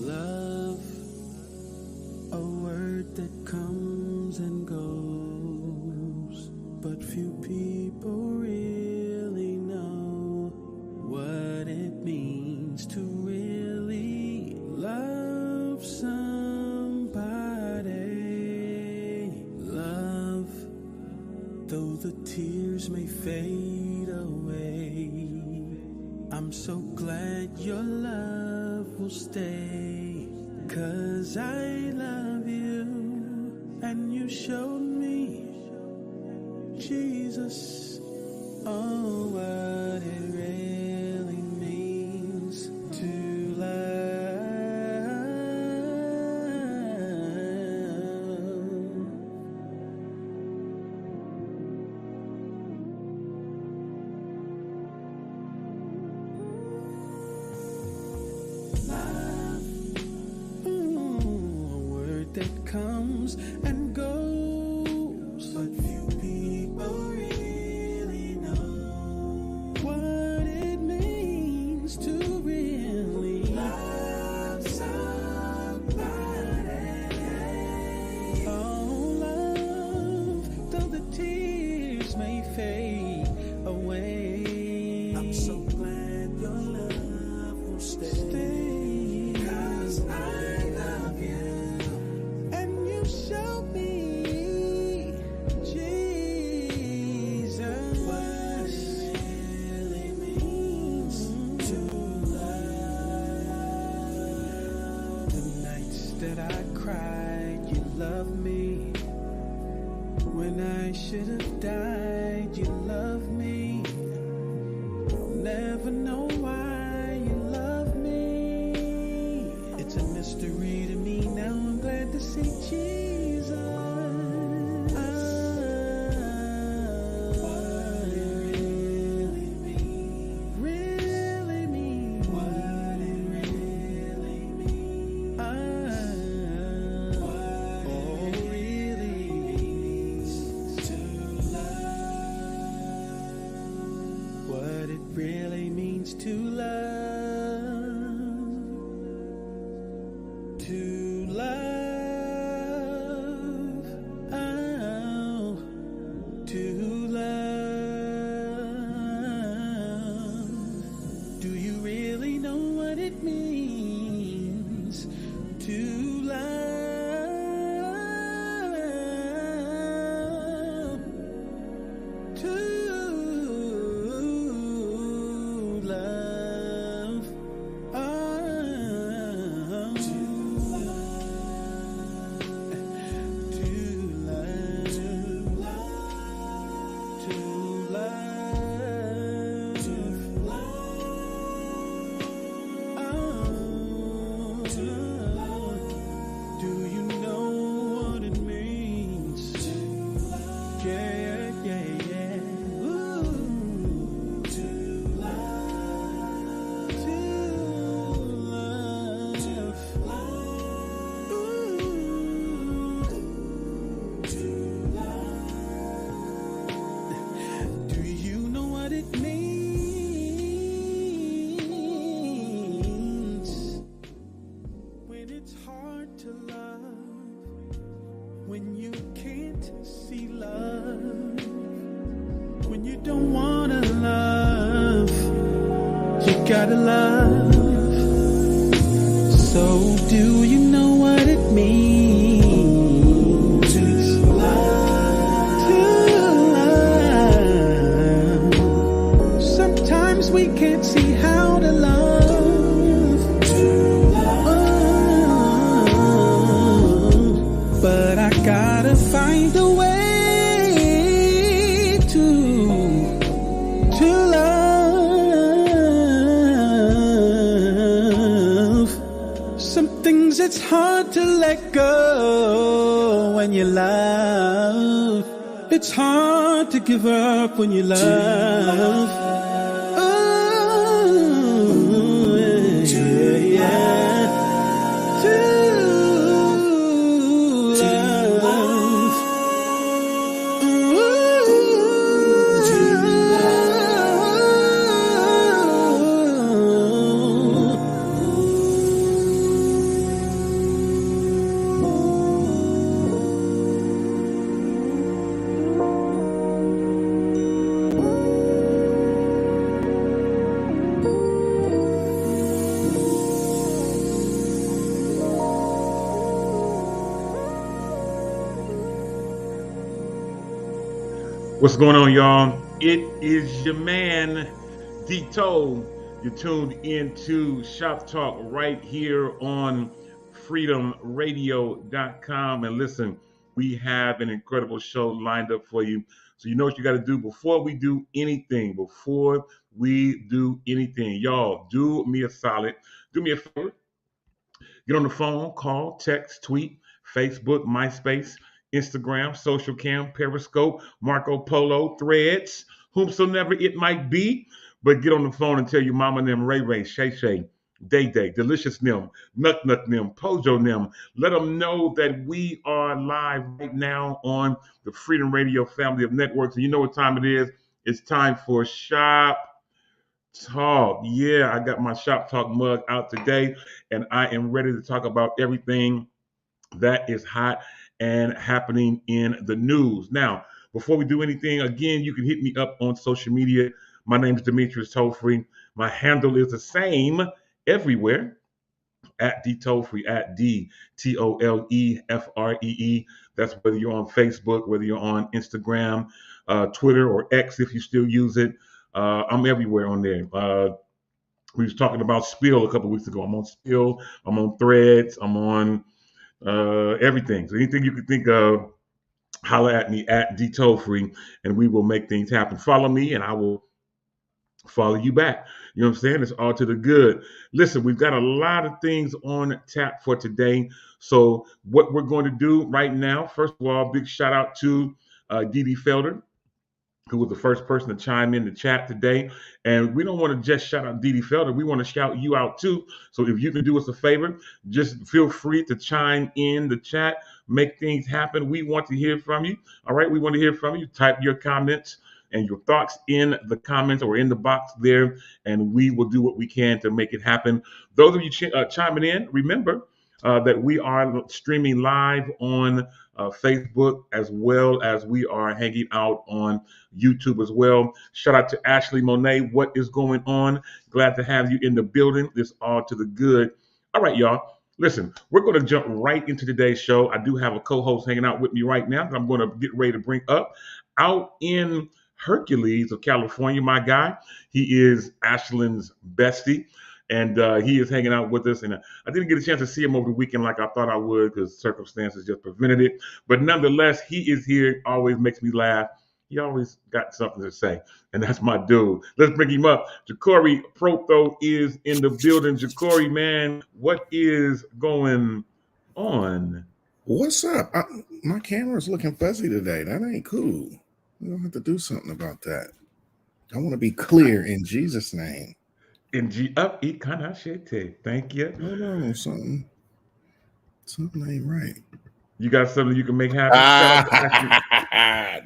Love, a word that comes and goes, but few people really know what it means to really love somebody. Love, though the tears may fade away, I'm so glad your love will stay. 'Cause I love you and you showed me Jesus. Oh, what it really means to love. A word that comes and goes, but few people really know what it means to really love somebody. Oh, love, though the tears may fade away, I'm so glad your love will stay. 'Cause I love you and you show me Jesus. What it really means to love. The nights that I cried, you loved me. When I should have died, you loved me. Never know why you love me. It's a mystery to me. Now I'm glad to see Jesus. What it really means. Really means. What it really means. What it really means to love. What it really means to love. To love. Oh, to love. Do you really know what it means to love? To love. Oh, to love. To love. To love. To love. Oh, to love. Do you know what it means to love? Yeah, yeah, yeah. Ooh. To love. To love. To love. Ooh. To love. Do you know what it means when it's hard to love, when you can't see love, when you don't wanna love, you gotta love. So do you know what it means to love? To love. Sometimes we can't see how to love. To love. But I gotta find a way to love. Some things it's hard to let go when you love. It's hard to give up when you love. Oh, yeah. To love. What's going on, y'all? It is your man, Dito. You're tuned into Shop Talk right here on freedomradio.com. And listen, we have an incredible show lined up for you. So you know what you got to do before we do anything. Y'all, do me a solid. Do me a favor. Get on the phone, call, text, tweet, Facebook, MySpace, Instagram, Social Cam, Periscope, Marco Polo, Threads, whomsoever it might be. But get on the phone and tell your mama them, Ray Ray, Shay Shay, Day Day, Delicious Nim, Nut Nut Nim, Pojo Nim. Let them know that we are live right now on the Freedom Radio family of networks. And you know what time it is? It's time for Shop Talk. Yeah, I got my Shop Talk mug out today, and I am ready to talk about everything that is hot and happening in the news. Now, before we do anything, again, you can hit me up on social media. My name is Demetrius Tollfree. My handle is the same everywhere at DTollfree, at DTOLEFREE. That's whether you're on Facebook, whether you're on Instagram, Twitter, or X if you still use it. I'm everywhere on there. We was talking about Spill a couple weeks ago. I'm on Spill. I'm on Threads. I'm on everything. So anything you can think of, holler at me at DTollfree, and we will make things happen. Follow me, and I will follow you back. You know what I'm saying? It's all to the good. Listen, we've got a lot of things on tap for today. So what we're going to do right now, first of all, big shout out to Dee Dee Felder, who was the first person to chime in the chat today. And we don't want to just shout out Dee Dee Felder. We want to shout you out too. So if you can do us a favor, just feel free to chime in the chat, make things happen. We want to hear from you. All right, we want to hear from you. Type your comments and your thoughts in the comments or in the box there, and we will do what we can to make it happen. Those of you chiming in, remember that we are streaming live on Facebook, as well as we are hanging out on YouTube as well. Shout out to Ashley Monet. What is going on? Glad to have you in the building. It's all to the good. All right, y'all. Listen, we're going to jump right into today's show. I do have a co-host hanging out with me right now that I'm going to get ready to bring up. Out in Hercules of California, my guy. He is Ashlyn's bestie. And he is hanging out with us. And I didn't get a chance to see him over the weekend like I thought I would because circumstances just prevented it. But nonetheless, he is here. Always makes me laugh. He always got something to say. And that's my dude. Let's bring him up. Ja'Cory Proto is in the building. Ja'Cory, man, what is going on? What's up? My camera's looking fuzzy today. That ain't cool. We don't have to do something about that. I want to be clear in Jesus' name. In G up, eat kind of shit. Thank you. Hold on, something ain't right. You got something you can make happen?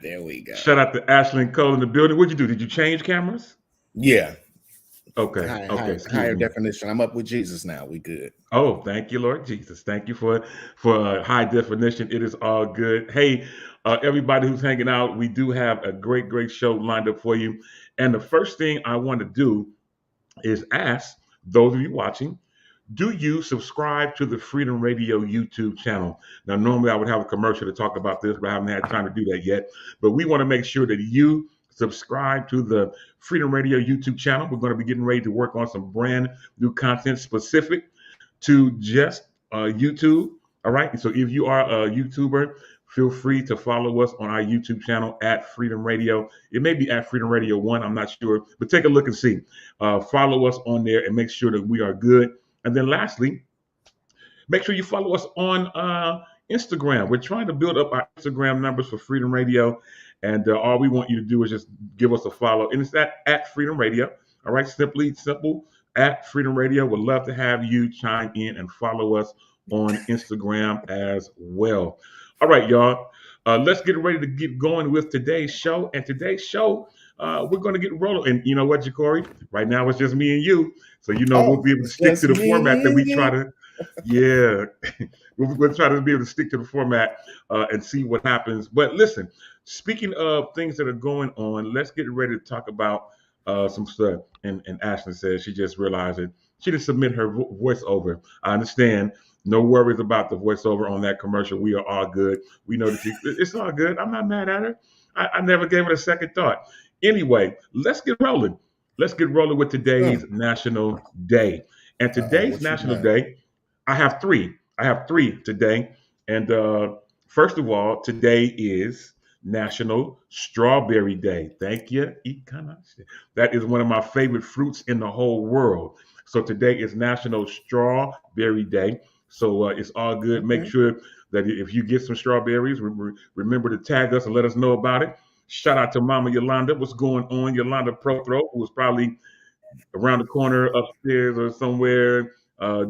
There we go. Shout out to Ashlyn Cole in the building. What'd you do? Did you change cameras? Yeah. Okay. Higher definition. I'm up with Jesus now. We good. Oh, thank you, Lord Jesus. Thank you for high definition. It is all good. Hey, everybody who's hanging out, we do have a great show lined up for you. And the first thing I want to do is ask those of you watching, do you subscribe to the Freedom Radio YouTube channel? Now, normally I would have a commercial to talk about this, but I haven't had time to do that yet. But we want to make sure that you subscribe to the Freedom Radio YouTube channel. We're going to be getting ready to work on some brand new content specific to just YouTube. All right. So if you are a YouTuber, feel free to follow us on our YouTube channel at Freedom Radio. It may be at Freedom Radio 1. I'm not sure, but take a look and see. Follow us on there and make sure that we are good. And then lastly, make sure you follow us on Instagram. We're trying to build up our Instagram numbers for Freedom Radio. And all we want you to do is just give us a follow. And it's at Freedom Radio. All right, simple at Freedom Radio. Would love to have you chime in and follow us on Instagram as well. All right, y'all. Let's get ready to get going with today's show. And today's show, we're going to get rolling. And you know what, Ja'Cory? Right now it's just me and you. So, we'll be able to stick to the format that we try to. Yeah, we'll try to be able to stick to the format and see what happens. But listen, speaking of things that are going on, let's get ready to talk about some stuff. And Ashley says she just realized it. She didn't submit her voiceover. I understand. No worries about the voiceover on that commercial. We are all good. We know that it's all good. I'm not mad at her. I never gave it a second thought. Anyway, let's get rolling. Let's get rolling with today's National Day. And today's National Day, I have three. I have three today. And first of all, today is National Strawberry Day. Thank you, Economics. That is one of my favorite fruits in the whole world. So today is National Strawberry Day. So it's all good. Okay. Make sure that if you get some strawberries, remember to tag us and let us know about it. Shout out to Mama Yolanda. What's going on? Yolanda Prothrow, who was probably around the corner upstairs or somewhere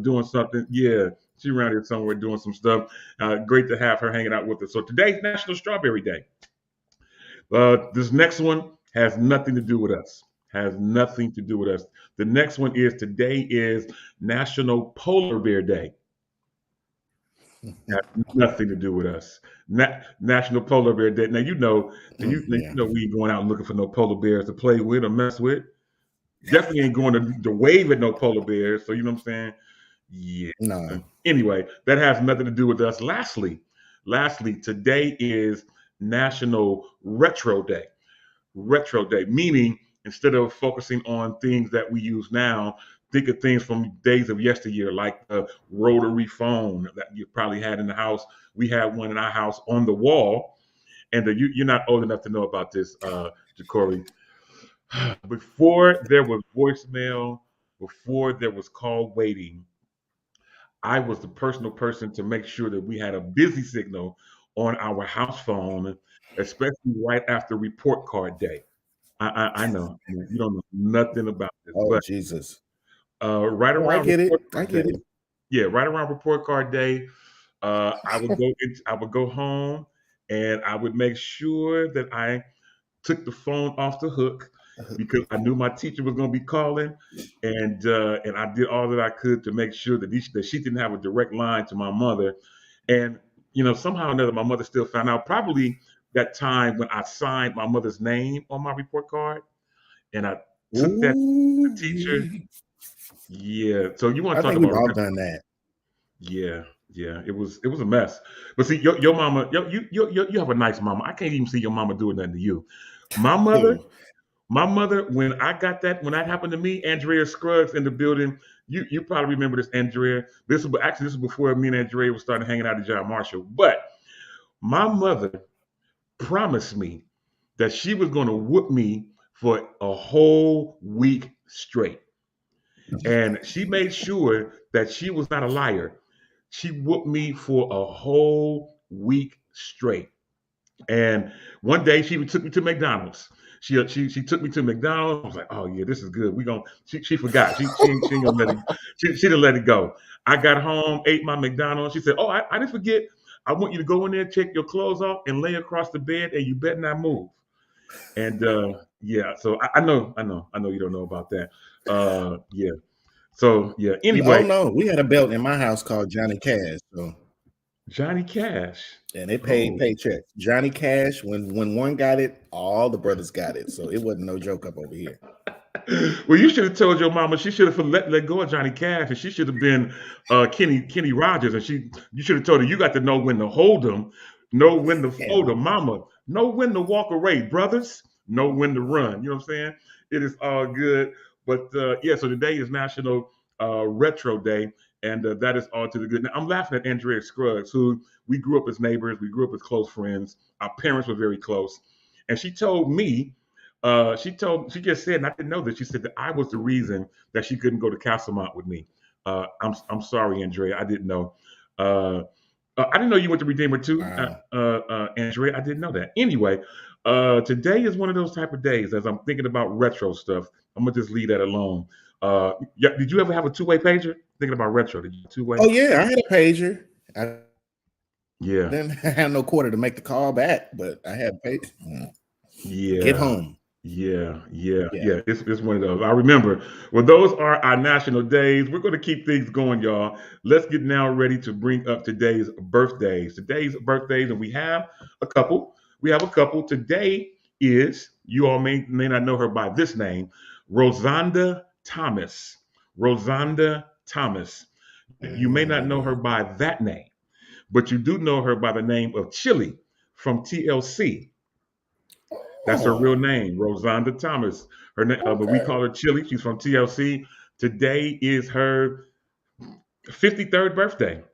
doing something. Yeah, she's around here somewhere doing some stuff. Great to have her hanging out with us. So today's National Strawberry Day. This next one has nothing to do with us. Has nothing to do with us. The next one is today is National Polar Bear Day. Has nothing to do with us. National Polar Bear Day. Now you know we ain't going out looking for no polar bears to play with or mess with. Definitely ain't going to wave at no polar bears. So you know what I'm saying? Yeah. No. Anyway, that has nothing to do with us. Lastly, today is National Retro Day. Retro Day, meaning instead of focusing on things that we use now, think of things from days of yesteryear, like a rotary phone that you probably had in the house. We had one in our house on the wall. And you're not old enough to know about this, Ja'Cory. Before there was voicemail, before there was call waiting, I was the personal person to make sure that we had a busy signal on our house phone, especially right after report card day. I know you don't know nothing about this, but Jesus. Right around I get it. report I card get day, it. yeah, right around report card day, I would go home and I would make sure that I took the phone off the hook because I knew my teacher was going to be calling, and I did all that I could to make sure that she didn't have a direct line to my mother, and somehow or another my mother still found out. Probably that time when I signed my mother's name on my report card, and I took that to the teacher. Yeah, so you want to I talk think we've about all done that. Yeah, it was a mess. But see, your mama, you have a nice mama. I can't even see your mama doing nothing to you. My mother, when when that happened to me, Andrea Scruggs in the building. You probably remember this, Andrea. This was before me and Andrea was starting hanging out at John Marshall. But my mother promised me that she was going to whoop me for a whole week straight. And she made sure that she was not a liar. She whooped me for a whole week straight. And one day she took me to McDonald's. She took me to McDonald's. I was like, oh yeah, this is good. She forgot. She ain't gonna let it. She didn't let it go. I got home, ate my McDonald's. She said, oh, I didn't forget. I want you to go in there, take your clothes off, and lay across the bed, and you better not move. And yeah, so I know you don't know about that. Yeah. So yeah. Anyway, No, we had a belt in my house called Johnny Cash. So Johnny Cash. and they paid paychecks. Johnny Cash, when one got it, all the brothers got it. So it wasn't no joke up over here. Well, you should have told your mama she should have let go of Johnny Cash, and she should have been Kenny Rogers, and you should have told her you got to know when to hold them, know when to fold them, mama, know when to walk away, brothers, know when to run. You know what I'm saying? It is all good. But yeah, so today is National Retro Day, and that is all to the good. Now, I'm laughing at Andrea Scruggs, who we grew up as neighbors, we grew up as close friends. Our parents were very close, and she told me. She just said, and I didn't know this. She said that I was the reason that she couldn't go to Castlemont with me. I'm sorry, Andrea. I didn't know. I didn't know you went to Redeemer too, Wow. Andrea. I didn't know that. Anyway, Today is one of those type of days. As I'm thinking about retro stuff, I'm gonna just leave that alone. Yeah, did you ever have a two-way pager? Thinking about retro, did you two-way? Oh yeah, I had a pager. I Yeah, didn't have no quarter to make the call back, but I had a pager. Get yeah. home. Yeah. Yeah. It's one of those. I remember. Well, those are our national days. We're going to keep things going, y'all. Let's get now ready to bring up today's birthdays. Today's birthdays, and we have a couple. We have a couple. Today is, you all may not know her by this name, Rosanda Thomas. Rosanda Thomas. You may not know her by that name, but you do know her by the name of Chili from TLC. That's her real Oh, name, Rosanda Thomas. But we okay. call her Chili. She's from TLC. Today is her 53rd birthday.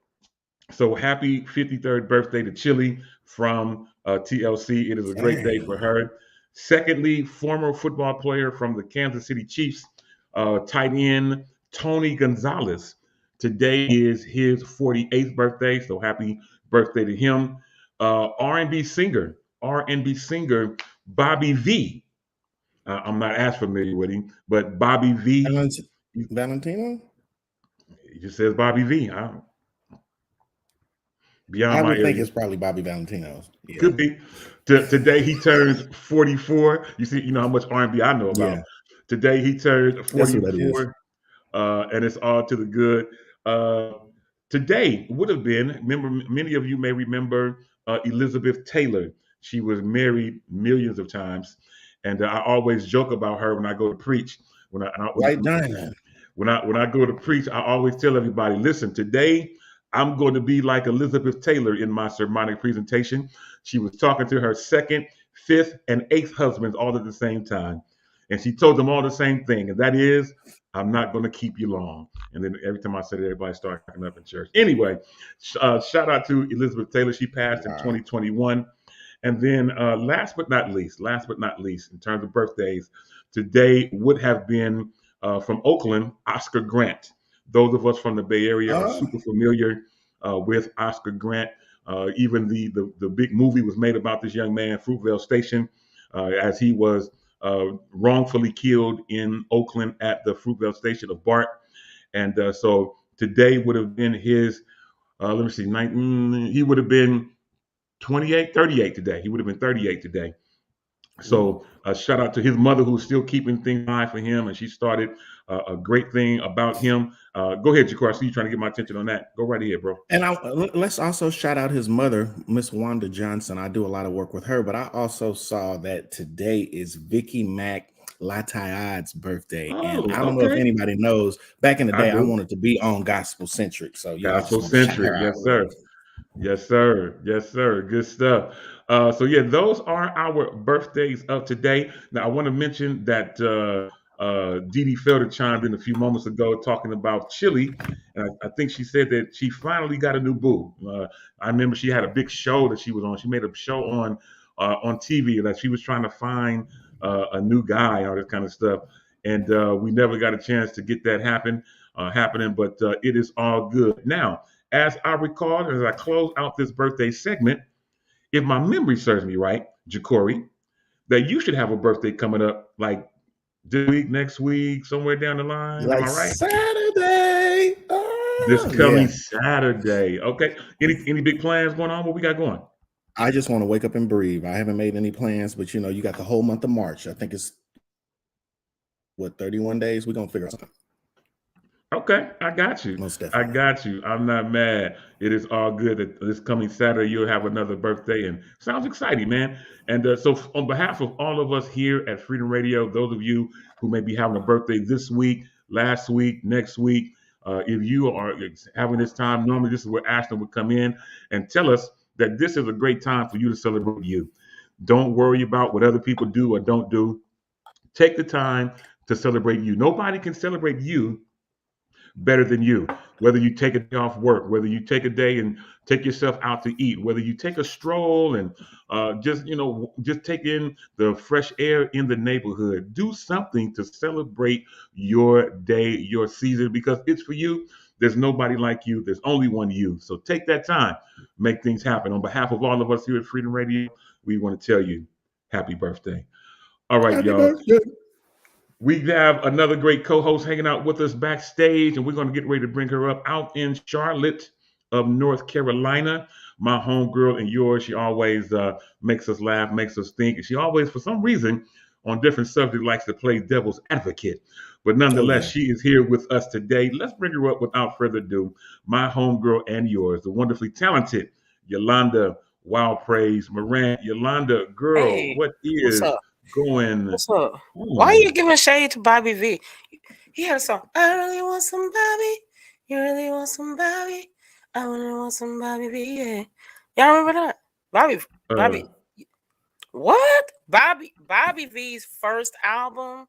So happy 53rd birthday to Chili from TLC. It is a great day for Dang. her. Secondly, former football player from the Kansas City Chiefs, tight end Tony Gonzalez. Today is his 48th birthday. So happy birthday to him. R&B singer, R&B singer Bobby V. I'm not as familiar with him, but Bobby V. Valentino? He just says Bobby V. Beyond I my would think area. it's probably Bobby Valentino's. Yeah. Could be. Today he turns 44. You see, you know how much R&B I know about. Yeah. Today he turns That's who that is. 44, and it's all to the good. Uh, Today would have been. Remember, many of you may remember Elizabeth Taylor. She was married millions of times, and I always joke about her when I go to preach. When I, Right, Diamond. when I go to preach, I always tell everybody, listen, today I'm going to be like Elizabeth Taylor in my sermonic presentation. She was talking to her second, fifth, and eighth husbands all at the same time. And she told them all the same thing, and that is, I'm not going to keep you long. And then every time I said it, everybody started cracking up in church. Anyway, shout out to Elizabeth Taylor. She passed in Wow. 2021. And then last but not least, in terms of birthdays, today would have been from Oakland, Oscar Grant. Those of us from the Bay Area are Oh, super familiar with Oscar Grant. Even the big movie was made about this young man, Fruitvale Station, as he was wrongfully killed in Oakland at the Fruitvale Station of BART. And so today would have been his, let me see, 19, he would have been 28, 38 today. He would have been 38 today. ooh. So shout out to his mother who's still keeping things alive for him, and she started a great thing about him. Go ahead, Jakar. I see you trying to get my attention on that. Go right ahead, bro. And let's also shout out his mother, Miss Wanda Johnson. I do a lot of work with her, but I also saw that today is Vicky Mac Latayad's birthday. And Oh, I don't know if okay. anybody knows, back in the I day, I do. wanted to be on gospel centric. So yeah, I just Gospel want to shout her centric. out Yes, real sir. Yes, sir. Yes, sir. Good stuff. So yeah, those are our birthdays of today. Now I want to mention that Dee Dee Felder chimed in a few moments ago talking about Chili, and I think she said that she finally got a new boo. I remember she had a big show that she was on. She made a show on TV that she was trying to find a new guy, all this kind of stuff, and we never got a chance to get that happening. But it is all good now. As I recall, as I close out this birthday segment, if my memory serves me right, Jacory, that you should have a birthday coming up like this week, next week, somewhere down the line. Am Like I right? Saturday. This Oh, coming yeah. Saturday. Okay. Any big plans going on? What we got going? I just want to wake up and breathe. I haven't made any plans, but you got the whole month of March. I think it's what 31 days. We're gonna figure out something. Okay, I got you. Most I definitely. got you. I'm not mad. It is all good that this coming Saturday you'll have another birthday, and sounds exciting, man. And on behalf of all of us here at Freedom Radio, those of you who may be having a birthday this week, last week, next week, if you are having this time, normally this is where Ashton would come in and tell us that this is a great time for you to celebrate you. Don't worry about what other people do or don't do. Take the time to celebrate you. Nobody can celebrate you better than you. Whether you take a day off work, whether you take a day and take yourself out to eat, whether you take a stroll and just take in the fresh air in the neighborhood, do something to celebrate your day, your season, because it's for you. There's nobody like you. There's only one you. So take that time, make things happen. On behalf of all of us here at Freedom Radio, we want to tell you, happy birthday. All right, Happy y'all. birthday. We have another great co-host hanging out with us backstage, and we're going to get ready to bring her up out in Charlotte of North Carolina. My homegirl and yours. She always makes us laugh, makes us think, and she always, for some reason, on different subjects, likes to play devil's advocate. But nonetheless, yeah. she is here with us today. Let's bring her up without further ado. My homegirl and yours, the wonderfully talented Yolanda Wild Praise Morant. Yolanda, girl, Hey, what what's is up? going What's up? Why are on? you giving shade to Bobby V? He had a song. I really want some Bobby. You really want some Bobby? I really want some Bobby V. Yeah. Y'all remember that? Bobby. What? Bobby V's first album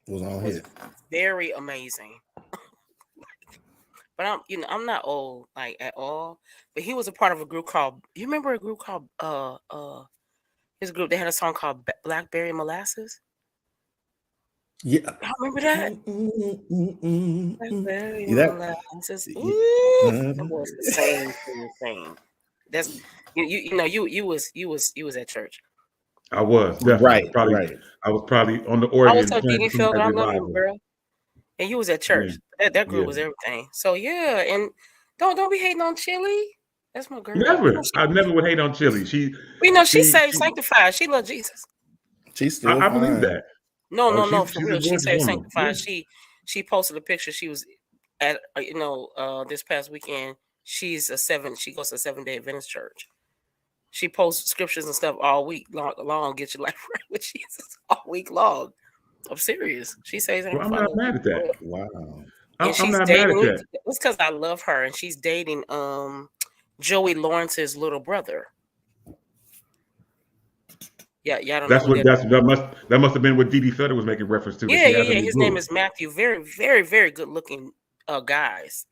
Was all was hit. very amazing. But I'm not old like at all. But he was a part of a group called. You remember a group called his group? They had a song called Blackberry Molasses. Yeah. Y'all remember that? Blackberry Molasses. That was the same thing. That's you was at church. I was definitely right. I was probably on the I organ. was telling Didi Felder, I love you, girl. And you was at church. Yeah. That group was everything. So yeah, and don't be hating on Chili. That's my girl. Never. I never would hate on Chili. She's saved, sanctified. She loved Jesus. She's still I believe that. No, for real. She saved, sanctified. Yeah. She posted a picture. She was at this past weekend. She goes to a 7-day Adventist church. She posts scriptures and stuff all week long. Get your life right with Jesus all week long. I'm serious. She says, I'm not mad at that. Wow. I'm not mad at that. It's because I love her, and she's dating Joey Lawrence's little brother. Yeah, don't know. That must have been what Didi Felder was making reference to. Yeah. His name is Matthew. Very, very, very good looking guys.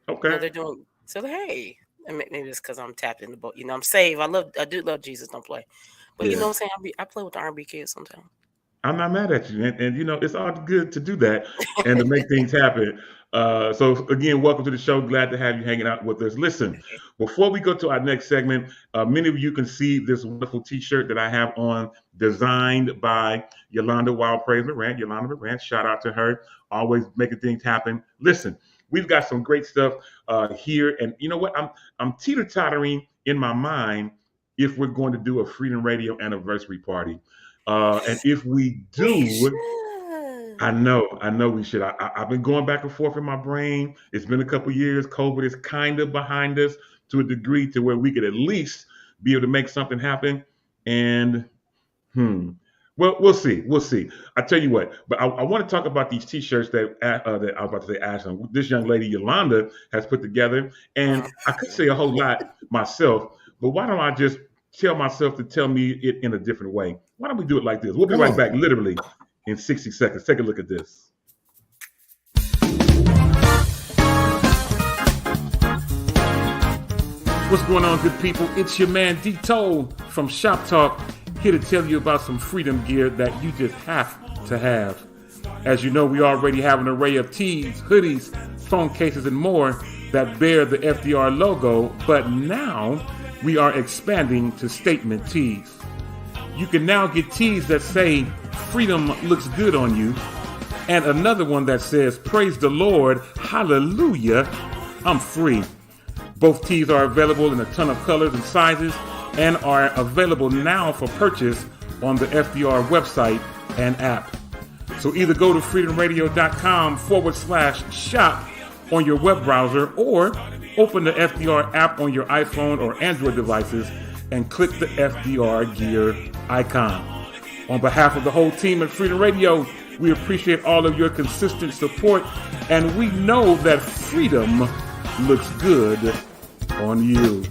Okay. They're doing so. Hey, maybe it's because I'm tapped in the boat. I'm saved. I do love Jesus. Don't play, but you know what I'm saying. I play with the R&B kids sometimes. I'm not mad at you, and it's all good to do that and to make things happen. So again, welcome to the show. Glad to have you hanging out with us. Listen, before we go to our next segment, many of you can see this wonderful T-shirt that I have on, designed by Yolanda Wild Praise Morant. Yolanda Morant, shout out to her, always making things happen. Listen, we've got some great stuff here, and you know what? I'm teeter-tottering in my mind if we're going to do a Freedom Radio anniversary party. And if we do, I know we should. I've been going back and forth in my brain. It's been a couple years. COVID is kind of behind us to a degree to where we could at least be able to make something happen. And well, we'll see. I tell you what, but I want to talk about these T-shirts that I was about to say Ashland, this young lady Yolanda has put together. And I could say a whole lot myself, but why don't I just tell myself to tell me it in a different way? Why don't we do it like this? We'll be right back literally in 60 seconds. Take a look at this. What's going on, good people? It's your man D-Toll from Shop Talk, here to tell you about some freedom gear that you just have to have. As you know, we already have an array of tees, hoodies, phone cases, and more that bear the FDR logo, but now we are expanding to statement tees. You can now get tees that say, freedom looks good on you, and another one that says, praise the Lord, hallelujah, I'm free. Both tees are available in a ton of colors and sizes and are available now for purchase on the FDR website and app. So either go to freedomradio.com/shop on your web browser, or open the FDR app on your iPhone or Android devices and click the FDR gear icon. On behalf of the whole team at Freedom Radio, we appreciate all of your consistent support, and we know that freedom looks good on you.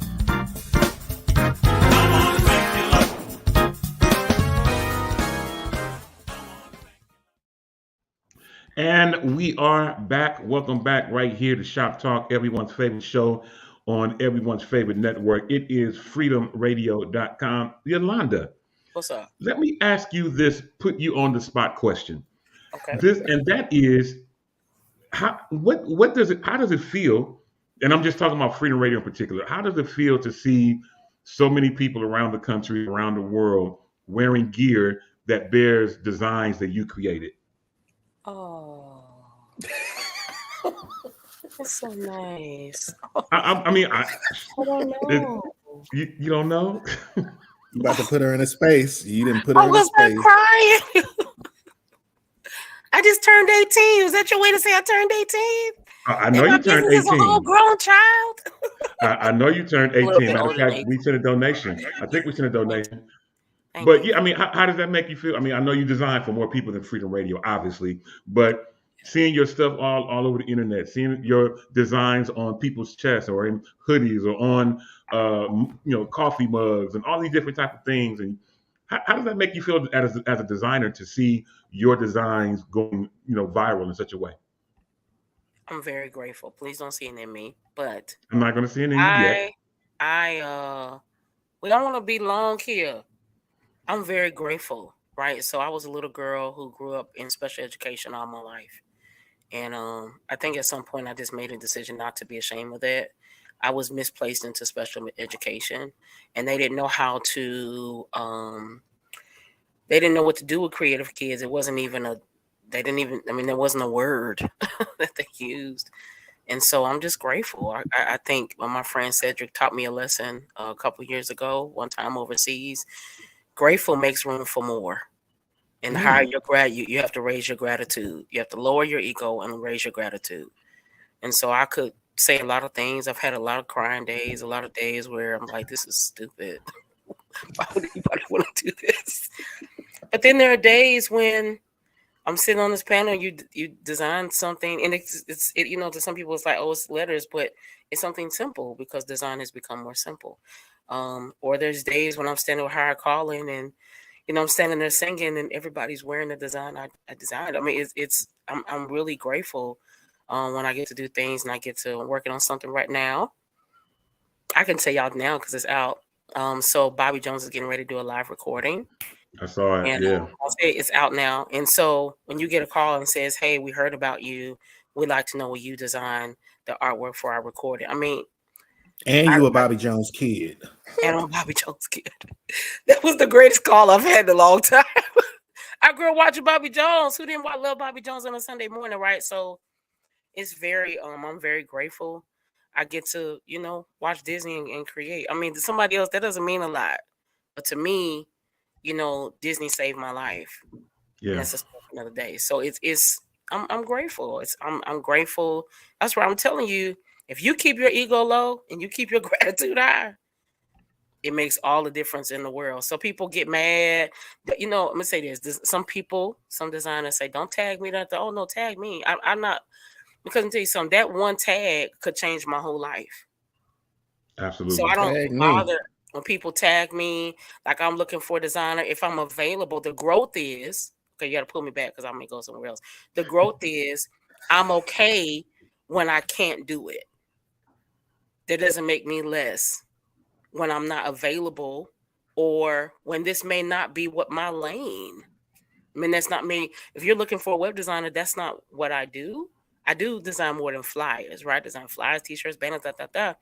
And we are back. Welcome back right here to Shop Talk, everyone's favorite show on everyone's favorite network. It is freedomradio.com. Yolanda, what's up? Let me ask you this, put you on the spot question. Okay. That is, how does it feel? And I'm just talking about Freedom Radio in particular. How does it feel to see so many people around the country, around the world, wearing gear that bears designs that you created? Oh, that's so nice. I mean, I don't know. you don't know? You about to put her in a space. You didn't put I her in a was not space. crying. I just turned 18. Was that your way to say I turned 18? I know you turned 18. As a whole grown child. I know you turned 18. bit Matter of older than fact, 18. we sent a donation. I think we sent a donation. Thank But you. yeah, I mean, how does that make you feel? I mean, I know you designed for more people than Freedom Radio, obviously, but seeing your stuff all over the internet, seeing your designs on people's chests or in hoodies or on coffee mugs and all these different type of things, and how does that make you feel as a designer to see your designs going viral in such a way? I'm very grateful. Please don't see it in me, but I'm not going to see it in you yet. we don't want to be long here. I'm very grateful, right? So I was a little girl who grew up in special education all my life. And I think at some point I just made a decision not to be ashamed of that. I was misplaced into special education, and they didn't know how to, they didn't know what to do with creative kids. It wasn't even there wasn't a word that they used. And so I'm just grateful. I think when my friend Cedric taught me a lesson a couple years ago, one time overseas, grateful makes room for more. And higher your you have to raise your gratitude. You have to lower your ego and raise your gratitude. And so I could say a lot of things. I've had a lot of crying days, a lot of days where I'm like, this is stupid. Why would anybody want to do this? But then there are days when I'm sitting on this panel, you design something, and it's to some people it's like, oh, it's letters, but it's something simple because design has become more simple. Or there's days when I'm standing with Higher Calling and I'm standing there singing and everybody's wearing the design I designed. I mean, I'm really grateful when I get to do things and I get to working on something right now. I can tell y'all now because it's out. So Bobby Jones is getting ready to do a live recording. I saw it. And yeah, it's out now. And so when you get a call and says, "Hey, we heard about you. We'd like to know what you designed the artwork for our recording." I mean, and you a Bobby Jones kid. And I'm a Bobby Jones kid. That was the greatest call I've had in a long time. I grew up watching Bobby Jones. Who didn't love Bobby Jones on a Sunday morning, right? So it's very, I'm very grateful. I get to, watch Disney and create. I mean, to somebody else, that doesn't mean a lot. But to me, Disney saved my life. Yeah. And that's just another day. So I'm grateful. I'm grateful. That's why I'm telling you, if you keep your ego low and you keep your gratitude high, it makes all the difference in the world. So people get mad. I'm gonna say this. Some designers say, don't tag me. Oh no, tag me. I'm not, because I'm tell you something, that one tag could change my whole life. Absolutely. So I don't bother when people tag me, like I'm looking for a designer. If I'm available, the growth is, okay, you gotta pull me back because I may go somewhere else. The growth is I'm okay when I can't do it. That doesn't make me less when I'm not available or when this may not be what my lane. I mean, that's not me. If you're looking for a web designer, that's not what I do. I do design more than flyers, right? Design flyers, t-shirts, banners, But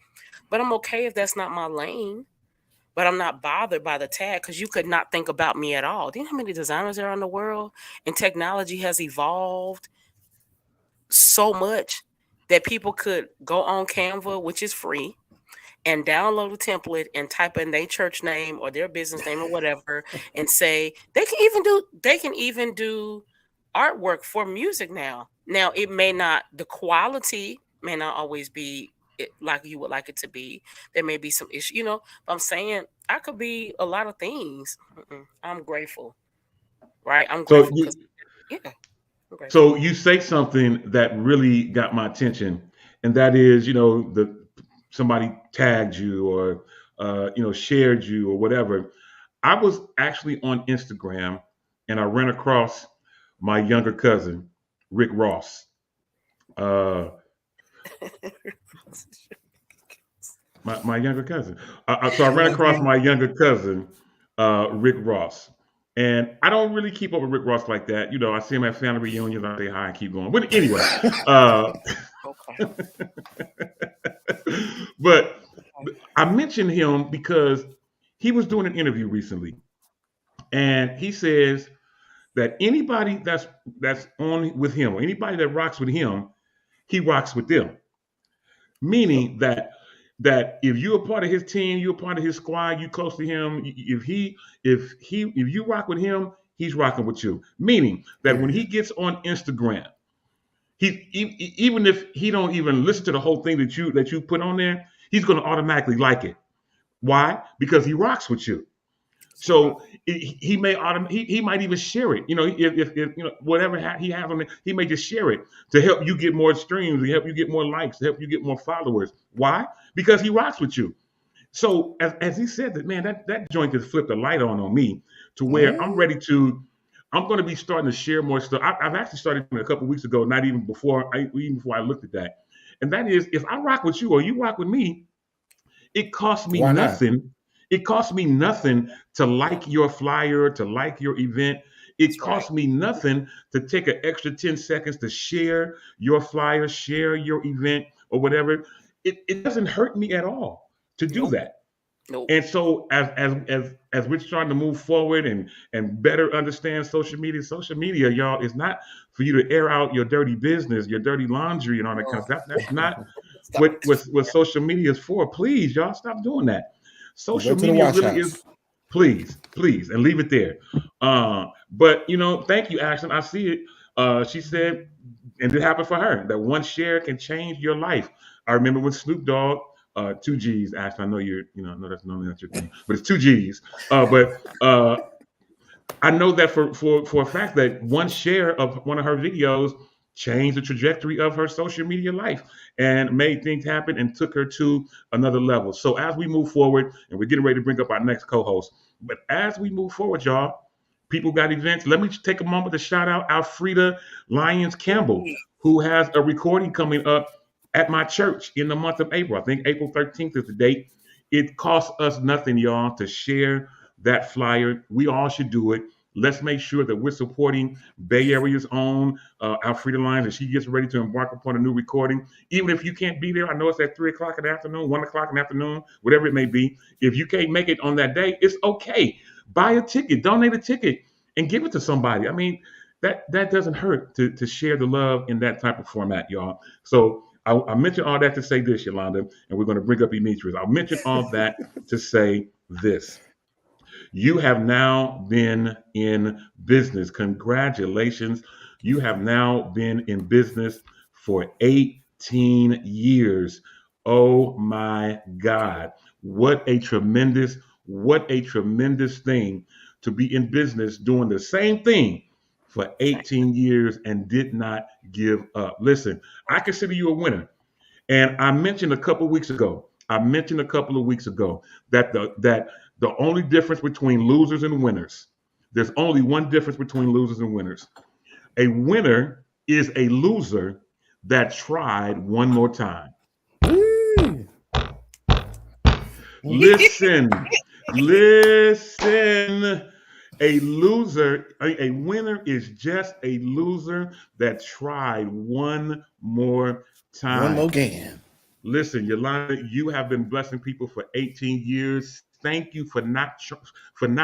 I'm okay if that's not my lane. But I'm not bothered by the tag because you could not think about me at all. Do you know how many designers there are in the world? And technology has evolved so much that people could go on Canva, which is free, and download a template and type in their church name or their business name or whatever and say they can even do artwork for music now. Now the quality may not always be like you would like it to be. There may be some issue, but I'm saying I could be a lot of things. I'm grateful. Right? I'm grateful. So you say something that really got my attention, and that is, somebody tagged you or shared you or whatever. I was actually on Instagram and I ran across my younger cousin, Rick Ross. My younger cousin. So I ran across my younger cousin, Rick Ross. And I don't really keep up with Rick Ross like that. I see him at family reunions, I say hi and keep going. But anyway, but I mentioned him because he was doing an interview recently. And he says that anybody that's on with him, or anybody that rocks with him, he rocks with them. Meaning that if you're a part of his team, you're a part of his squad, you close to him. If you rock with him, he's rocking with you. Meaning that when he gets on Instagram, even if he don't even listen to the whole thing that you put on there, he's going to automatically like it. Why? Because he rocks with you. So he might even share it. If whatever he has on it, he may just share it to help you get more streams, to help you get more likes, to help you get more followers. Why? Because he rocks with you. So as he said that, man, that joint just flipped a light on me to where I'm going to be starting to share more stuff. I've actually started a couple of weeks ago, not even before I looked at that. And that is, if I rock with you or you rock with me, it costs me nothing. It costs me nothing to like your flyer, to like your event. It costs me nothing to take an extra 10 seconds to share your flyer, share your event, or whatever. It doesn't hurt me at all to do that. Nope. And so as we're starting to move forward and better understand social media, y'all, is not for you to air out your dirty business, your dirty laundry, and all that kind of stuff. That's not what social media is for. Please, y'all, stop doing that. Social media really is, please, and leave it there. But thank you, Ashton. I see it. She said, and it happened for her, that one share can change your life. I remember when Snoop Dogg, 2 G's, Ashton, I know no, that's normally not your thing, but it's 2 G's. But I know that for a fact that one share of one of her videos changed the trajectory of her social media life and made things happen and took her to another level. So as we move forward, and we're getting ready to bring up our next co-host, but as we move forward, y'all, people got events. Let me take a moment to shout out Alfreda Lyons Campbell, who has a recording coming up at my church in the month of April. I think April 13th is the date. It costs us nothing, y'all, to share that flyer. We all should do it. Let's make sure that we're supporting Bay Area's own Alfreda Lyons as she gets ready to embark upon a new recording. Even if you can't be there, I know it's at 3 o'clock in the afternoon, 1 o'clock in the afternoon, whatever it may be. If you can't make it on that day, it's okay. Buy a ticket, donate a ticket, and give it to somebody. I mean, that doesn't hurt to share the love in that type of format, y'all. So I mentioned all that to say this, Yolanda, and we're going to bring up Demetrius. I'll mention all that to say this. You have now been in business. Congratulations. You have now been in business for 18 years. Oh my God. What a tremendous thing to be in business doing the same thing for 18 years and did not give up. Listen, I consider you a winner. And I mentioned a couple of weeks ago that the only difference between losers and winners, there's only one difference between losers and winners. A winner is a loser that tried one more time. Listen. A winner is just a loser that tried one more time. One more game. Listen, Yolanda, you have been blessing people for 18 years. Thank you for not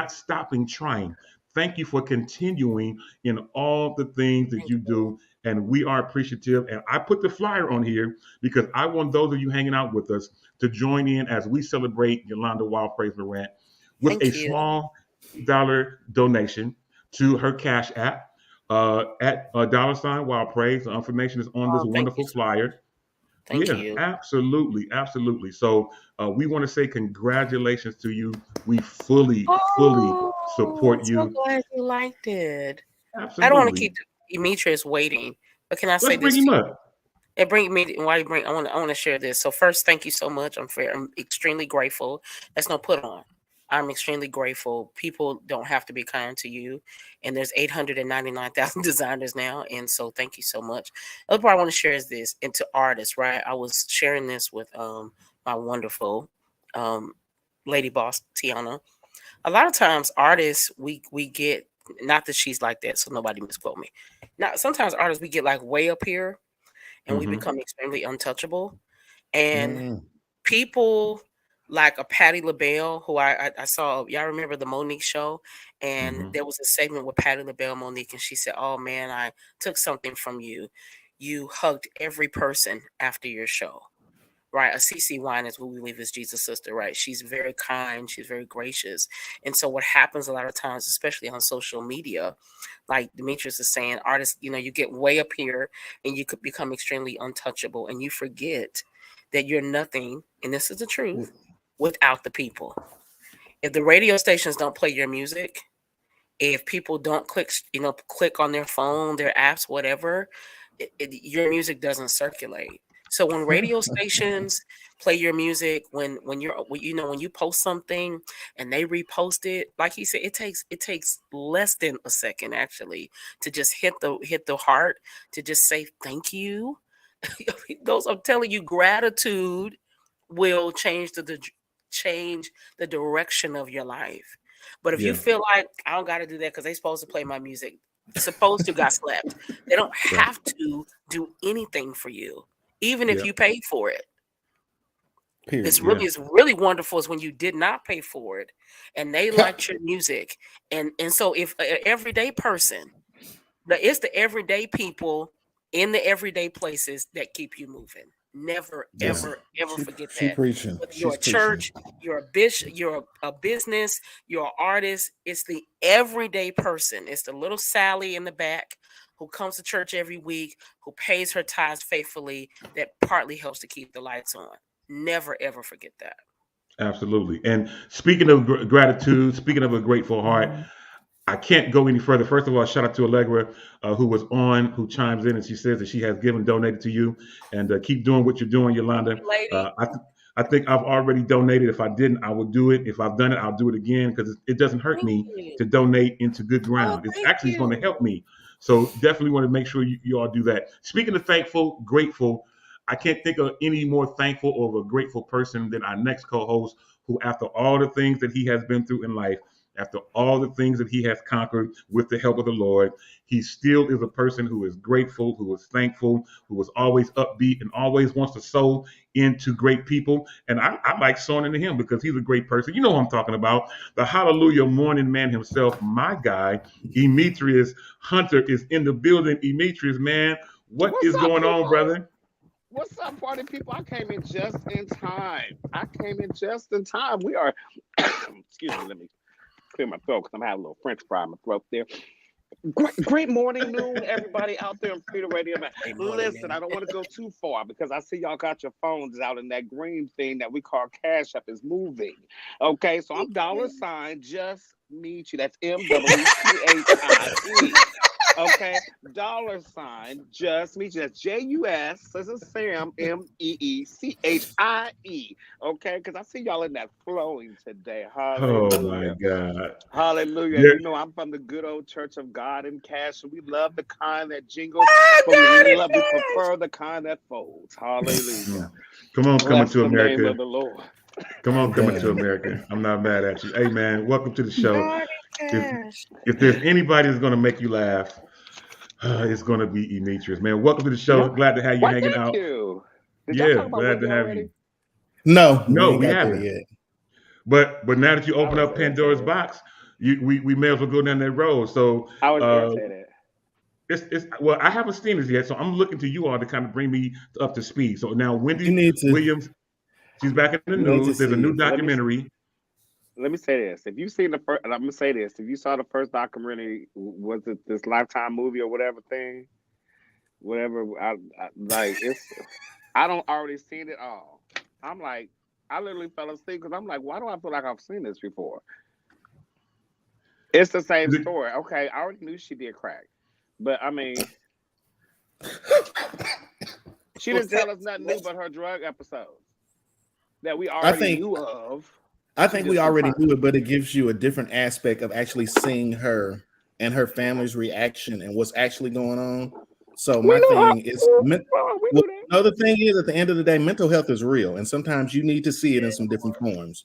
stopping trying. Thank you for continuing in all the things that you do. And we are appreciative. And I put the flyer on here because I want those of you hanging out with us to join in as we celebrate Yolanda Wild Praise Morant with a small dollar donation to her Cash App at $ Wild Praise. The information is on this wonderful flyer. Thank you. Absolutely. So we want to say congratulations to you. We fully support you. I'm so glad you liked it. Absolutely. I don't want to keep Demetrius waiting, but can I say this? Let's bring him up. It bring me while you bring. I want to share this. So first, thank you so much. I'm extremely grateful. That's no put on. I'm extremely grateful. People don't have to be kind to you, and there's 899,000 designers now, and so thank you so much. The other part I want to share is this, and to artists, right? I was sharing this with my wonderful lady boss Tiana. A lot of times, artists we get, not that she's like that, so nobody misquote me. Now, sometimes artists we get like way up here, and we become extremely untouchable, and people like a Patti LaBelle, who I saw. Y'all remember the Monique show? And Mhm. there was a segment with Patti LaBelle, Monique, and she said, "Oh man, I took something from you. You hugged every person after your show." Right, a CC Wine is who we believe is Jesus' sister, right? She's very kind, she's very gracious. And so what happens a lot of times, especially on social media, like Demetrius is saying, artists, you get way up here and you could become extremely untouchable, and you forget that you're nothing, and this is the truth, without the people. If the radio stations don't play your music, if people don't click on their phone, their apps, whatever, your music doesn't circulate. So when radio stations play your music, when you post something and they repost it, like he said, it takes less than a second actually to just hit the heart, to just say thank you. Those, I'm telling you, gratitude will change the direction of your life. But if you Yeah. feel like I don't got to do that because they're supposed to play my music, supposed to got slept. They don't Right. have to do anything for you, even if Yeah. you paid for it. Period. It's really wonderful is when you did not pay for it and they liked your music. And so if an everyday person, it's the everyday people in the everyday places that keep you moving. Never, Yeah. ever forget She that. preaching. Whether you're a She's church, you're a bishop, you're a business, you're an artist, it's the everyday person. It's the little Sally in the back who comes to church every week, who pays her tithes faithfully, that partly helps to keep the lights on. Never, ever forget that. Absolutely. And speaking of gratitude, speaking of a grateful heart, I can't go any further. First of all, shout out to Allegra, who was on, who chimes in, and she says that she has donated to you, and keep doing what you're doing, Yolanda. Lady. I think I've already donated. If I didn't, I will do it. If I've done it, I'll do it again because it doesn't hurt Thank me you. to donate into good Oh, ground. It's thank actually going to you. help me. So definitely want to make sure you all do that. Speaking of thankful, grateful, I can't think of any more thankful or of a grateful person than our next co-host, who after all the things that he has been through in life, after all the things that he has conquered with the help of the Lord, he still is a person who is grateful, who is thankful, who is always upbeat and always wants to sow into great people. And I like sowing into him because he's a great person. You know who I'm talking about. The Hallelujah morning man himself, my guy, Demetrius Hunter, is in the building. Demetrius, man, what is going on, brother? What's up, party people? I came in just in time. We are, excuse me, let me clear my throat because I'm having a little French fry in my throat there. Great morning, noon, everybody out there in Freedom Radio. Listen, I don't want to go too far because I see y'all got your phones out and that green thing that we call Cash App is moving. Okay, so I'm $ just meet you. That's MWCHIE. Okay, $ just meet you. That's JUS. This is Sam MEECHIE. Okay, because I see y'all in that flowing today. Hallelujah. Oh my God. Hallelujah. Yeah. You know, I'm from the good old Church of God in Cash. We love the kind that jingles, but we prefer the kind that folds. Hallelujah. Come on, coming Bless to the name America. of the Lord. Come on, coming to America. I'm not mad at you. Hey, man, welcome to the show. If there's anybody that's going to make you laugh, it's going to be Demetrius, man. Welcome to the show. Yeah. Glad to have you hanging Thank out. you. Did y'all talk about glad Wendy to have already? you. No, we haven't yet. But now that you open was up Pandora's irritated. box, we may as well go down that road. So I was irritated. it's well, I haven't seen this yet, so I'm looking to you all to kind of bring me up to speed. So now Wendy You need to- Williams, she's back in the You need to news. There's a see new it. documentary. Let me say this. If you've seen the first, and I'm going to say this, if you saw the first documentary, was it this Lifetime movie or whatever thing? Whatever, I don't already seen it all. I'm like, I literally fell asleep because I'm like, why do I feel like I've seen this before? It's the same story. Okay, I already knew she did crack. But I mean, she didn't tell us nothing new but her drug episodes that we already knew of. I think we already knew it, but it gives you a different aspect of actually seeing her and her family's reaction and what's actually going on. So my thing is, another thing is, at the end of the day, mental health is real, and sometimes you need to see it in some different forms.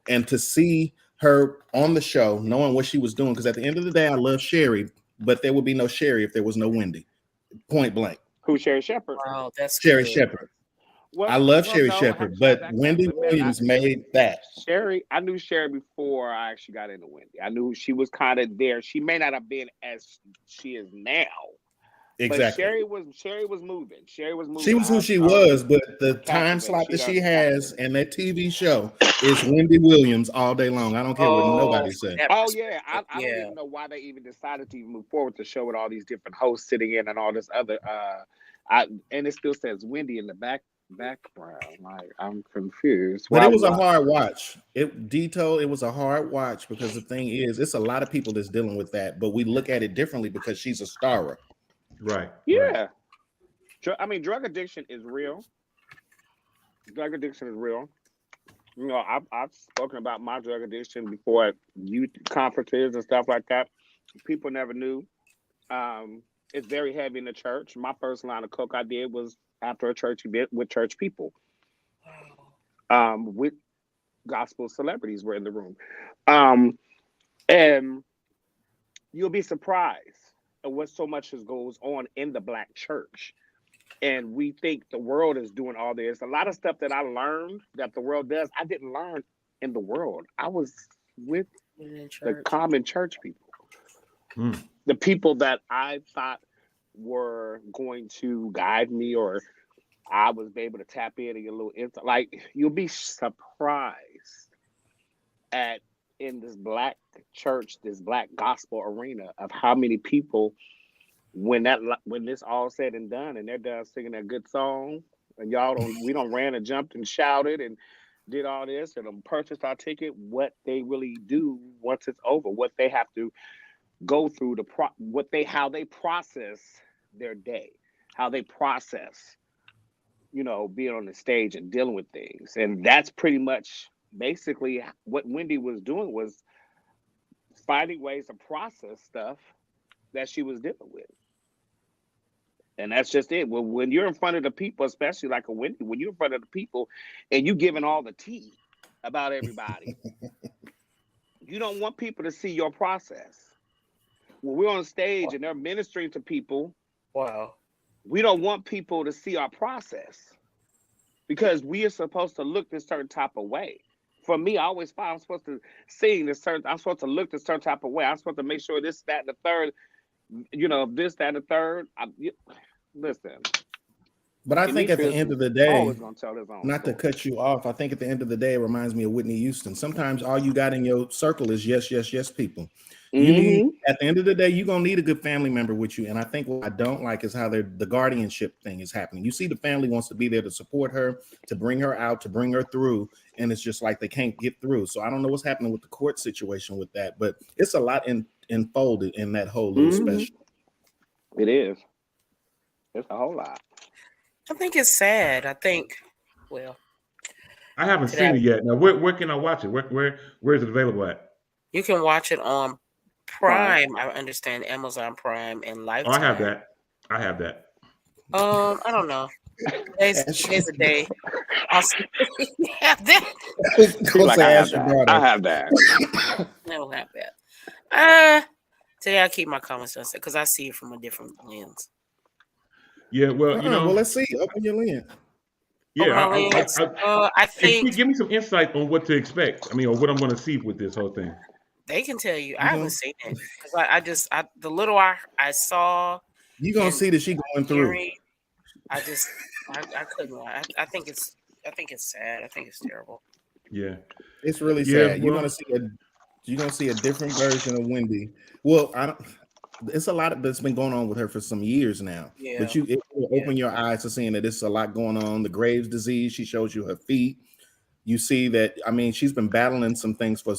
And to see her on the show, knowing what she was doing, because at the end of the day, I love Sherry, but there would be no Sherry if there was no Wendy. Point blank. Who's Sherry Shepherd? Wow, that's Sherry good. Shepherd. I love well, Sherry no, Shepherd, actually, but Wendy Williams made that. Sherry, I knew Sherry before I actually got into Wendy. I knew she was kind of there. She may not have been as she is now, but Exactly. Sherry was moving. Sherry was moving. She was who she was, but the time slot that she has and that TV show is Wendy Williams all day long. I don't care what nobody says. Oh yeah, I don't even know why they even decided to even move forward to show with all these different hosts sitting in and all this other. And it still says Wendy in the background. Like I'm confused. But it was a hard watch. It was a hard watch because the thing is, it's a lot of people that's dealing with that, but we look at it differently because she's a star. Right. Yeah. Right. I mean, drug addiction is real. Drug addiction is real. You know, I've spoken about my drug addiction before at youth conferences and stuff like that. People never knew. It's very heavy in the church. My first line of coke I did was after a church event with church people. With gospel celebrities were in the room. And you'll be surprised at what so much goes on in the Black church. And we think the world is doing all this. A lot of stuff that I learned that the world does, I didn't learn in the world. I was with the common church people. The people that I thought were going to guide me, or I was able to tap in and get a little insight. Like, you'll be surprised in this Black church, this Black gospel arena, of how many people, when this all said and done, and they're done singing that good song, and we don't ran and jumped and shouted and did all this and purchased our ticket, what they really do once it's over, what they have to go through, how they process their day, how they process, being on the stage and dealing with things. And that's pretty much basically what Wendy was doing, was finding ways to process stuff that she was dealing with. And that's just it. Well, when you're in front of the people, especially like a Wendy, when you're in front of the people and you giving all the tea about everybody, you don't want people to see your process. When we're on stage and they're ministering to people, we don't want people to see our process, because we are supposed to look this certain type of way. For me, I always find I'm supposed to sing this certain, I'm supposed to look this certain type of way. I'm supposed to make sure this, that, and the third, this, that, and the third. Listen. But I think at the end of the day, not to cut you off, I think at the end of the day, it reminds me of Whitney Houston. Sometimes all you got in your circle is yes, yes, yes people. You need, at the end of the day, you're going to need a good family member with you. And I think what I don't like is how the guardianship thing is happening. You see, the family wants to be there to support her, to bring her out, to bring her through. And it's just like they can't get through. So I don't know what's happening with the court situation with that, but it's a lot enfolded in that whole little special. It is. It's a whole lot. I think it's sad. I haven't seen it yet. Now, where can I watch it? Where is it available at? You can watch it on Prime. I understand Amazon Prime and Lifetime. Oh, I have that. I don't know. Today's a day. I'll have that. I have that. I don't have that. Today I keep my comments on because I see it from a different lens. Yeah, well, well, let's see. Open your lens. Yeah, I think. Give me some insight on what to expect. I mean, or what I'm going to see with this whole thing. They can tell you. I haven't seen it because the little I saw. You're gonna see that she going through. I couldn't. I think it's sad. I think it's terrible. Yeah, it's really sad. You're gonna see a different version of Wendy. Well, it's a lot that's been going on with her for some years now. Yeah. But it will open your eyes to seeing that there's a lot going on. The Graves' disease. She shows you her feet. You see that. I mean, she's been battling some things for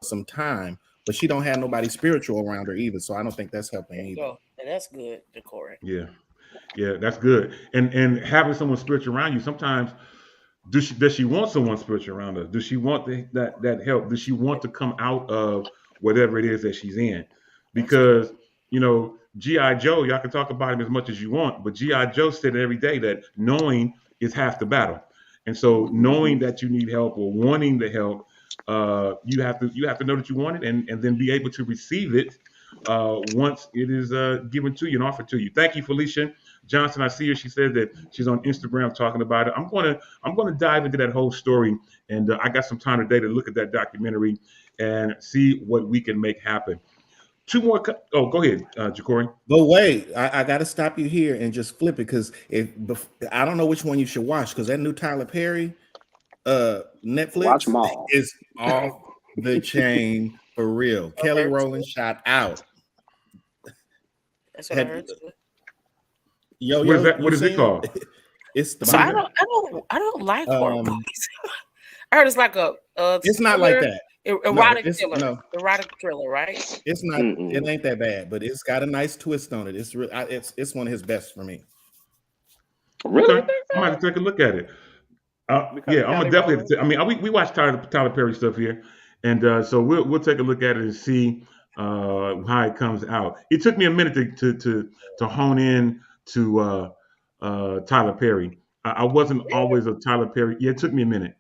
some time, but she don't have nobody spiritual around her either. So I don't think that's helping either. And that's good, Corey. Yeah, that's good. And having someone spiritual around you, sometimes does she want someone spiritual around her? Does she want that help? Does she want to come out of whatever it is that she's in? Because G.I. Joe, y'all can talk about him as much as you want, but G.I. Joe said every day that knowing is half the battle. And so knowing that you need help or wanting the help, you have to know that you want it and then be able to receive it once it is given to you and offered to you. Thank you, Felicia. Johnson, I see her. She said that she's on Instagram talking about it. I'm gonna dive into that whole story, and I got some time today to look at that documentary and see what we can make happen. Two more. Go ahead, Jacory. But wait, I got to stop you here and just flip it because I don't know which one you should watch because that new Tyler Perry Netflix Watch 'em all. is off the chain for real. Kelly Rowland shot out. That's what I heard. Yo, What is that? What is it called? It's the. So I don't like horror movies. I heard it's like a it's not like that. Erotic thriller. No. Erotic thriller, right? It's not. It ain't that bad, but it's got a nice twist on it. It's real. It's one of his best for me. Really? Okay. I might have to take a look at it. Yeah, I'm gonna definitely. I mean, we watch Tyler Perry stuff here, and so we'll take a look at it and see how it comes out. It took me a minute to hone in to Tyler Perry. I wasn't always a Tyler Perry. Yeah, it took me a minute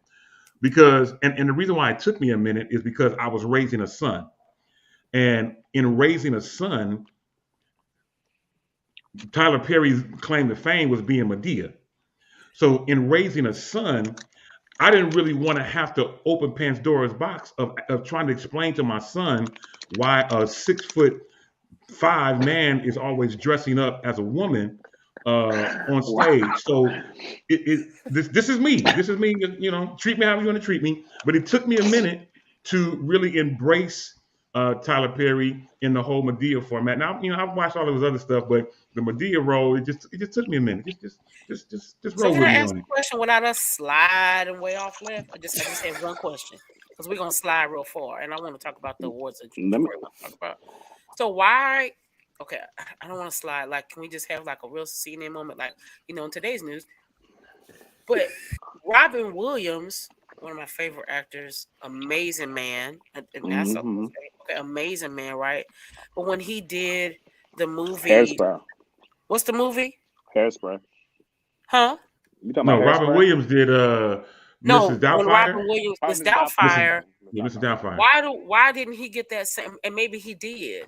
because, and the reason why it took me a minute is because I was raising a son, and in raising a son, Tyler Perry's claim to fame was being Madea. So in raising a son, I didn't really want to have to open Pandora's box of trying to explain to my son why a 6'5" man is always dressing up as a woman on stage. So this is me. This is me. You know, treat me how you want to treat me. But it took me a minute to really embrace Tyler Perry in the whole Madea format. Now, you know, I've watched all of his other stuff, but the Madea role, it just took me a minute. Just roll with me on it. So can I ask a question without us sliding way off left? I just have one question because we're gonna slide real far, and I want to talk about the awards that you want to talk about. So why? Okay, I don't want to slide. Like, can we just have like a real CNN moment, like in today's news? But Robin Williams, one of my favorite actors, amazing man, and that's amazing man, right? But when he did the movie, Hairspray. What's the movie? Hairspray. Huh? You talking no, about Robin Hairspray? Williams did Mrs. Doubtfire. When Robin Williams was Doubtfire. Mrs. Doubtfire. Why didn't he get that same? And maybe he did.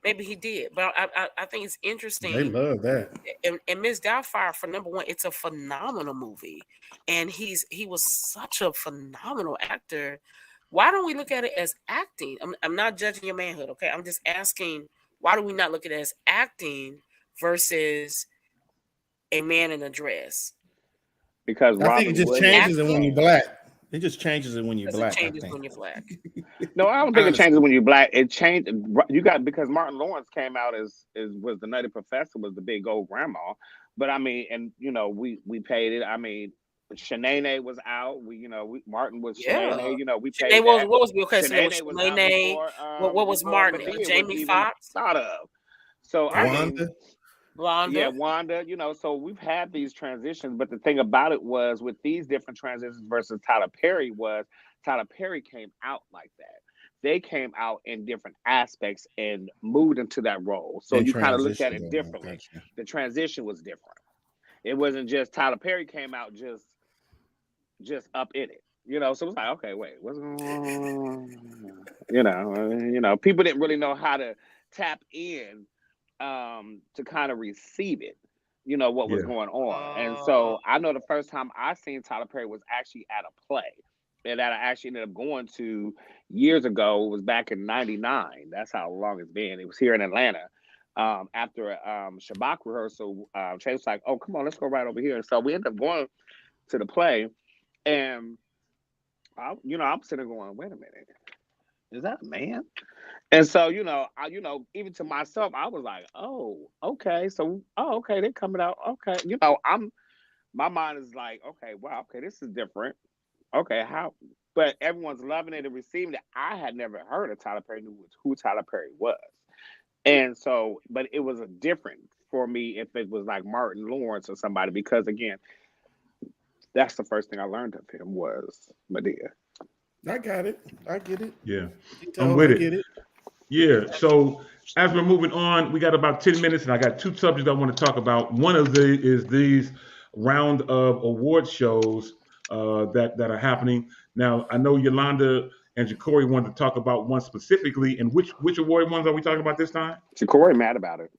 Maybe he did. But I think it's interesting. They love that. And Miss Doubtfire, for number one, it's a phenomenal movie, and he was such a phenomenal actor. Why don't we look at it as acting? I'm not judging your manhood, okay? I'm just asking, why do we not look at it as acting versus a man in a dress? Because I think it just changes it when you're black. It just changes it when you're black. It changes when you're black. No, I don't think it changes when you're black. It changed. Because Martin Lawrence came out was the Nutty Professor, was the big old grandma. But I mean, and we paid it. I mean, Shanae was out. Martin was Shanae. We paid. What was Shanae? What was Martin? Jamie Foxx. Thought of. So Wanda. Yeah, Wanda, so we've had these transitions, but the thing about it was with these different transitions versus Tyler Perry came out like that. They came out in different aspects and moved into that role. So you kind of look at it differently. Gotcha. The transition was different. It wasn't just Tyler Perry came out just up in it. So it was like, okay, wait, what's going on? People didn't really know how to tap in to kind of receive it, what was going on. And so I know the first time I seen Tyler Perry was actually at a play, and that I actually ended up going to years ago. It was back in '99. That's how long it's been. It was here in Atlanta. After a Shabbat rehearsal, Trey was like, "Oh, come on, let's go right over here." And so we ended up going to the play, and I'm sitting there going, "Wait a minute, is that a man?" And so, even to myself, I was like, "Oh, okay." So, okay, they're coming out. Okay, my mind is like, "Okay, wow, okay, this is different." Okay, how? But everyone's loving it and receiving it. I had never heard of Tyler Perry, knew who Tyler Perry was, and so, but it was a different for me if it was like Martin Lawrence or somebody, because again, that's the first thing I learned of him was Madea. I got it. I get it. Yeah, I'm with it. Yeah, so as we're moving on, we got about 10 minutes, and I got two subjects I want to talk about. One of these round of award shows that are happening. Now, I know Yolanda and Jacory wanted to talk about one specifically, and which award ones are we talking about this time? Jacory mad about it.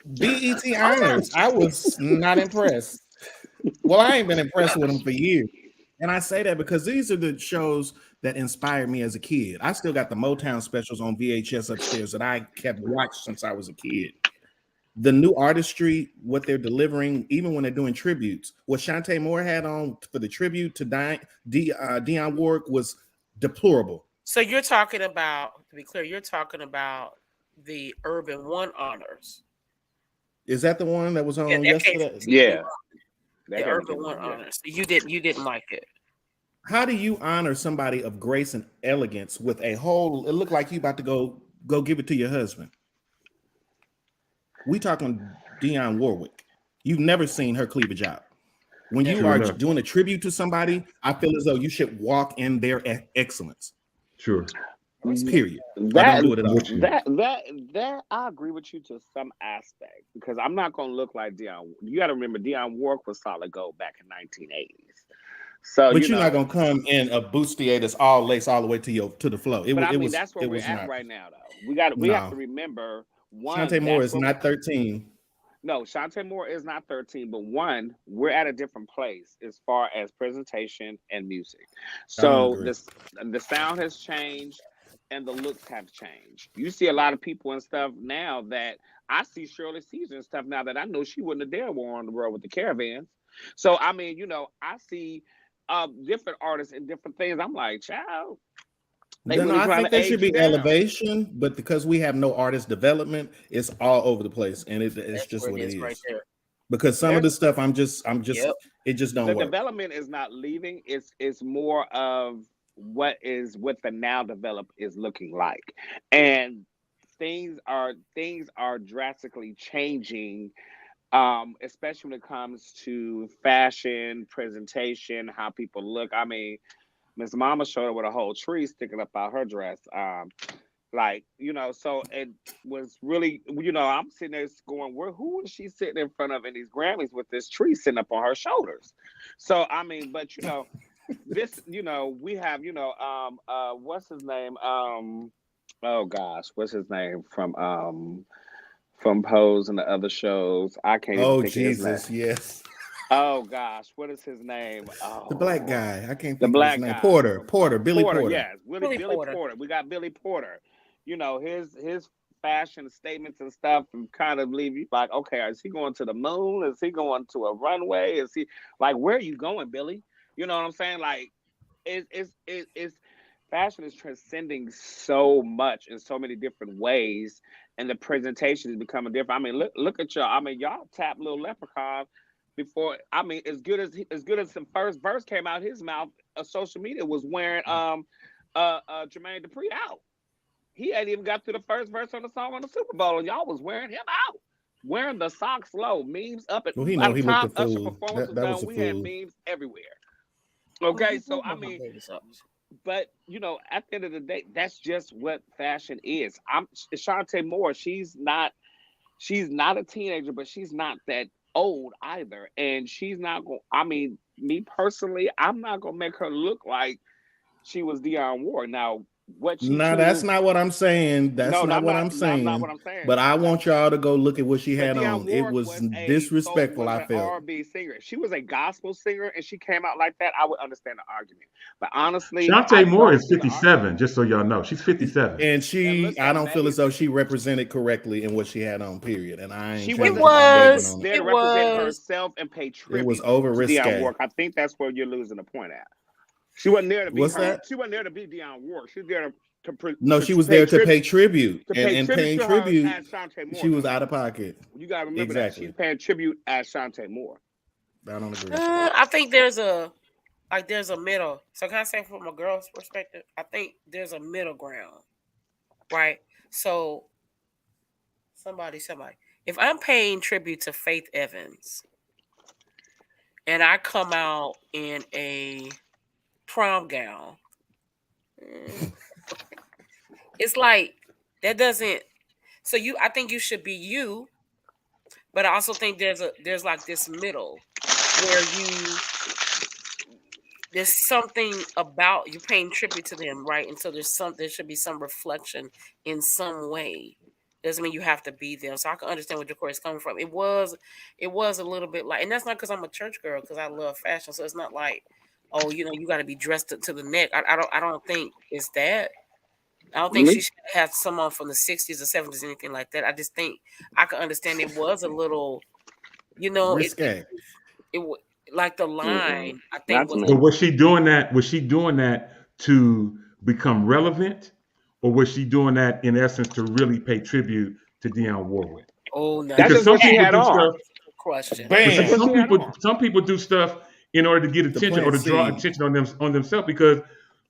BET Honors. I was not impressed. Well, I ain't been impressed with them for years. And I say that because these are the shows that inspired me as a kid. I still got the Motown specials on VHS upstairs that I kept watching since I was a kid. The new artistry, what they're delivering, even when they're doing tributes, what Shantae Moore had on for the tribute to Dionne Warwick was deplorable. So you're talking about, to be clear, you're talking about the Urban One Honors. Is that the one that was on yesterday? Yeah. The Urban One Honors. You didn't like it. How do you honor somebody of grace and elegance with a whole? It looked like you about to go give it to your husband. We talking Dionne Warwick. You've never seen her cleavage out. When you are doing a tribute to somebody, I feel as though you should walk in their excellence. Sure. Period. That, don't do it at all. That I agree with you to some aspect because I'm not gonna look like Dionne. You got to remember Dionne Warwick was solid gold back in 1980s. So, but you're not gonna come in a bustier that's all lace all the way to the flow. That's where we're at right now, though. We have to remember one. Shantae Moore is not 13. No, Shantae Moore is not 13, but one, we're at a different place as far as presentation and music. So the sound has changed and the looks have changed. You see a lot of people and stuff now that I see Shirley Caesar and stuff now that I know she wouldn't have dared war on the road with the Caravans. So I mean, I see different artists and different things. I'm like, child. I think there should be elevation, but because we have no artist development, it's all over the place, and it's just what it is. Right there. Because some of the stuff, it just don't work. The development is not leaving; it's more of what the now developed is looking like, and things are drastically changing. Especially when it comes to fashion, presentation, how people look. I mean, Miss Mama showed up with a whole tree sticking up out her dress. So it was really, I'm sitting there going, who is she sitting in front of in these Grammys with this tree sitting up on her shoulders? So, I mean, but, this, we have, what's his name? Oh gosh, what's his name from Pose and the other shows? I can't even think Jesus, of his name. Yes. Oh gosh, what is his name? Oh, the black guy. I can't think of his name. Porter, Billy Porter. Yes, Billy Porter. We got Billy Porter. His fashion statements and stuff and kind of leave you like, okay, is he going to the moon? Is he going to a runway? Is he like, where are you going, Billy? You know what I'm saying? Like, it's fashion is transcending so much in so many different ways, and the presentation is becoming different. I mean, look at y'all. I mean, y'all tap Little Leprechaun. Before, I mean, as good as the first verse came out his mouth, social media was wearing Jermaine Dupri out. He hadn't even got through the first verse on the song on the Super Bowl, and y'all was wearing him out, wearing the socks low, memes up at he looked a fool. That we had memes everywhere. Okay, so I mean, but at the end of the day, that's just what fashion is. Shantae Moore. She's not a teenager, but she's not that old either, and she's not going. I mean, me personally, I'm not gonna make her look like she was Dionne Warwick. Now, that's not what I'm saying. That's not what I'm saying. But I want y'all to go look at what she had on. It was disrespectful. I felt. R&B singer. She was a gospel singer, and she came out like that. I would understand the argument. But honestly, Shantae Moore is 57. Just so y'all know, she's 57, and I don't feel as though she represented correctly in what she had on. Period. And I ain't. She was there to represent herself and pay tribute. It was over risque. I think that's where you're losing the point at. She wasn't there to be. She wasn't there to be Dionne Warwick. She was there to. She was there to pay tribute. And paying tribute, she was out of pocket. You gotta remember that she's paying tribute as Shantae Moore. I don't agree. I think there's a middle. So can I say from a girl's perspective? I think there's a middle ground, right? So somebody. If I'm paying tribute to Faith Evans, and I come out in a prom gown, it's like that doesn't. So I think you should be you, but I also think there's like this middle where there's something about you paying tribute to them, right? And so there should be some reflection in some way doesn't mean you have to be them. So I can understand where Jacory is coming from. It was a little bit like, and that's not because I'm a church girl, because I love fashion. So it's not like, oh, you got to be dressed to the neck. I don't think it's that. I don't think Really? she should have someone from the 60s or 70s, anything like that. I just think I can understand it was a little, Risque. it like the line. I think Not to was. me. But was she doing that? Was she doing that to become relevant, or was she doing that in essence to really pay tribute to Dionne Warwick? Oh no, That's Because just some what she people had do on. stuff. question. But see, Bam. That's what she had on. some people do stuff in order to get attention or plant to draw seed. attention on themselves. Because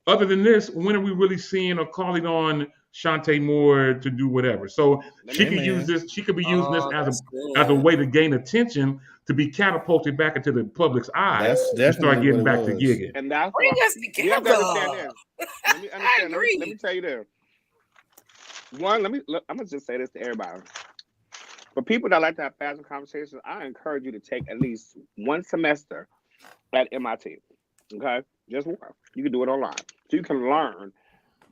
other than this, when are we really seeing or calling on Shantae Moore to do whatever? So she could use Amen. this. She could be using this Oh, as that's a good. way to gain attention, to be catapulted back into the public's eye, That's and start definitely getting what it back to was. gigging. And that's Bring why us you have to understand together. this. Let me I understand. agree. Let me tell you this. One, I'm gonna just say this to everybody. For people that like to have fashion conversations, I encourage you to take at least one semester at MIT. Okay, just one. You can do it online, so you can learn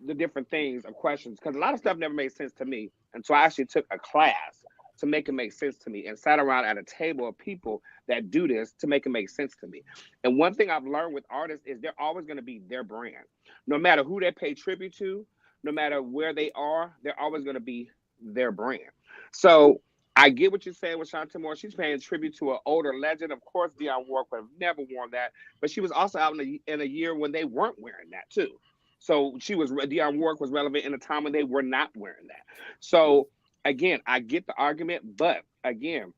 the different things or questions. Because a lot of stuff never made sense to me, and so I actually took a class to make it make sense to me, and sat around at a table of people that do this to make it make sense to me. And one thing I've learned with artists is they're always going to be their brand, no matter who they pay tribute to, no matter where they are, they're always going to be their brand. So I get what you're saying with Shantae Moore. She's paying tribute to an older legend. Of course, Dionne Warwick would have never worn that, but she was also out in a year when they weren't wearing that too. So Dionne Warwick was relevant in a time when they were not wearing that. So again, I get the argument, but again,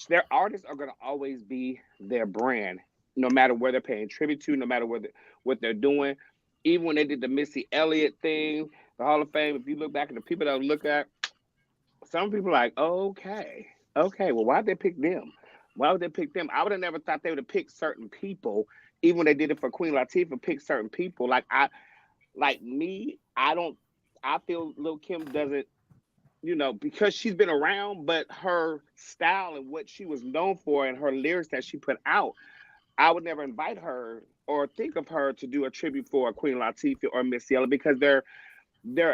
their artists are going to always be their brand, no matter where they're paying tribute to, no matter what they're doing. Even when they did the Missy Elliott thing, the Hall of Fame, if you look back at the people that look at, some people are like, okay, well, why'd they pick them? Why would they pick them? I would have never thought they would have picked certain people, even when they did it for Queen Latifah, pick certain people. I feel Lil' Kim doesn't, because she's been around, but her style and what she was known for and her lyrics that she put out, I would never invite her or think of her to do a tribute for Queen Latifah or Missy Elliott, because their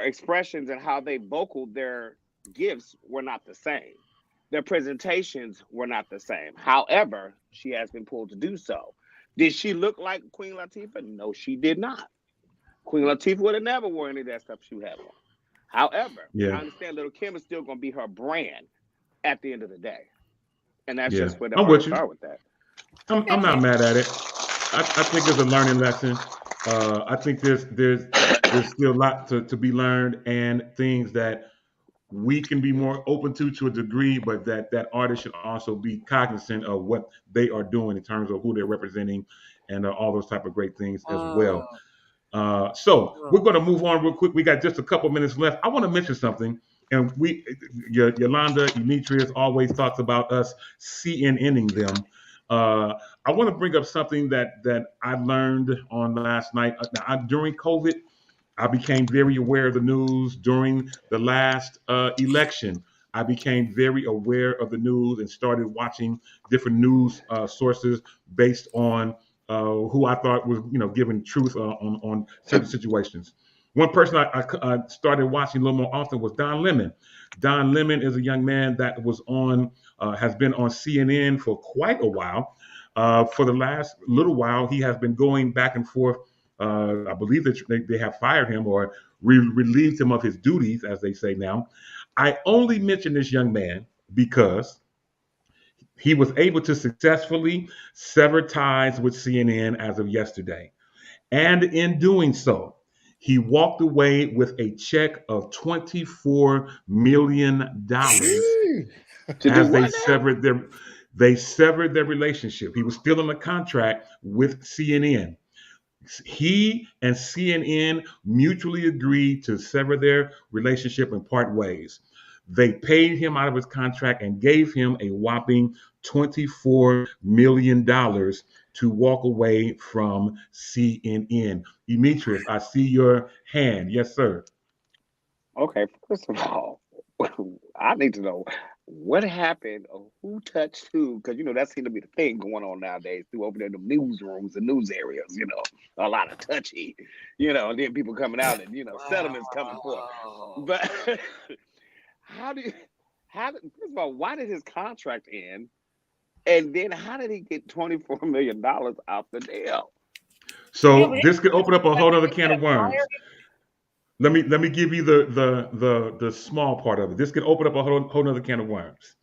expressions and how they vocaled their gifts were not the same. Their presentations were not the same. However, she has been pulled to do so. Did she look like Queen Latifah? No, she did not. Queen Latifah would have never worn any of that stuff she had on. However, I Yeah, understand Lil' Kim is still going to be her brand at the end of the day. And that's yeah. just where the I'm with artists you. are with that. I'm not mad at it. I think it's a learning lesson. I think there's still a lot to be learned, and things that we can be more open to a degree, but that artist should also be cognizant of what they are doing in terms of who they're representing, and all those type of great things as well. So we're going to move on real quick. We got just a couple minutes left. I want to mention something, and Yolanda Demetrius always talks about us CNNing them. I want to bring up something that I learned on last night. During COVID, I became very aware of the news during the last election. I became very aware of the news and started watching different news sources based on who I thought was, giving truth on certain situations. One person I started watching a little more often was Don Lemon. Don Lemon is a young man that has been on CNN for quite a while. For the last little while, he has been going back and forth. I believe that they have fired him or relieved him of his duties, as they say now. I only mention this young man because he was able to successfully sever ties with CNN as of yesterday. And in doing so, he walked away with a check of $24 million To do as what now? they severed their relationship. He was still in a contract with CNN. He and CNN mutually agreed to sever their relationship and part ways. They paid him out of his contract and gave him a whopping $24 million to walk away from CNN. Demetrius, I see your hand. Yes, sir. Okay, first of all, I need to know what happened or who touched who, because that seems to be the thing going on nowadays through over there in the newsrooms and news areas. A lot of touchy, and then people coming out and settlements coming forth. Wow. But how do you, first of all, why did his contract end? And then how did he get $24 million out the deal? So this could open up a whole other can of worms. Let me give you the small part of it. This could open up a whole other can of worms.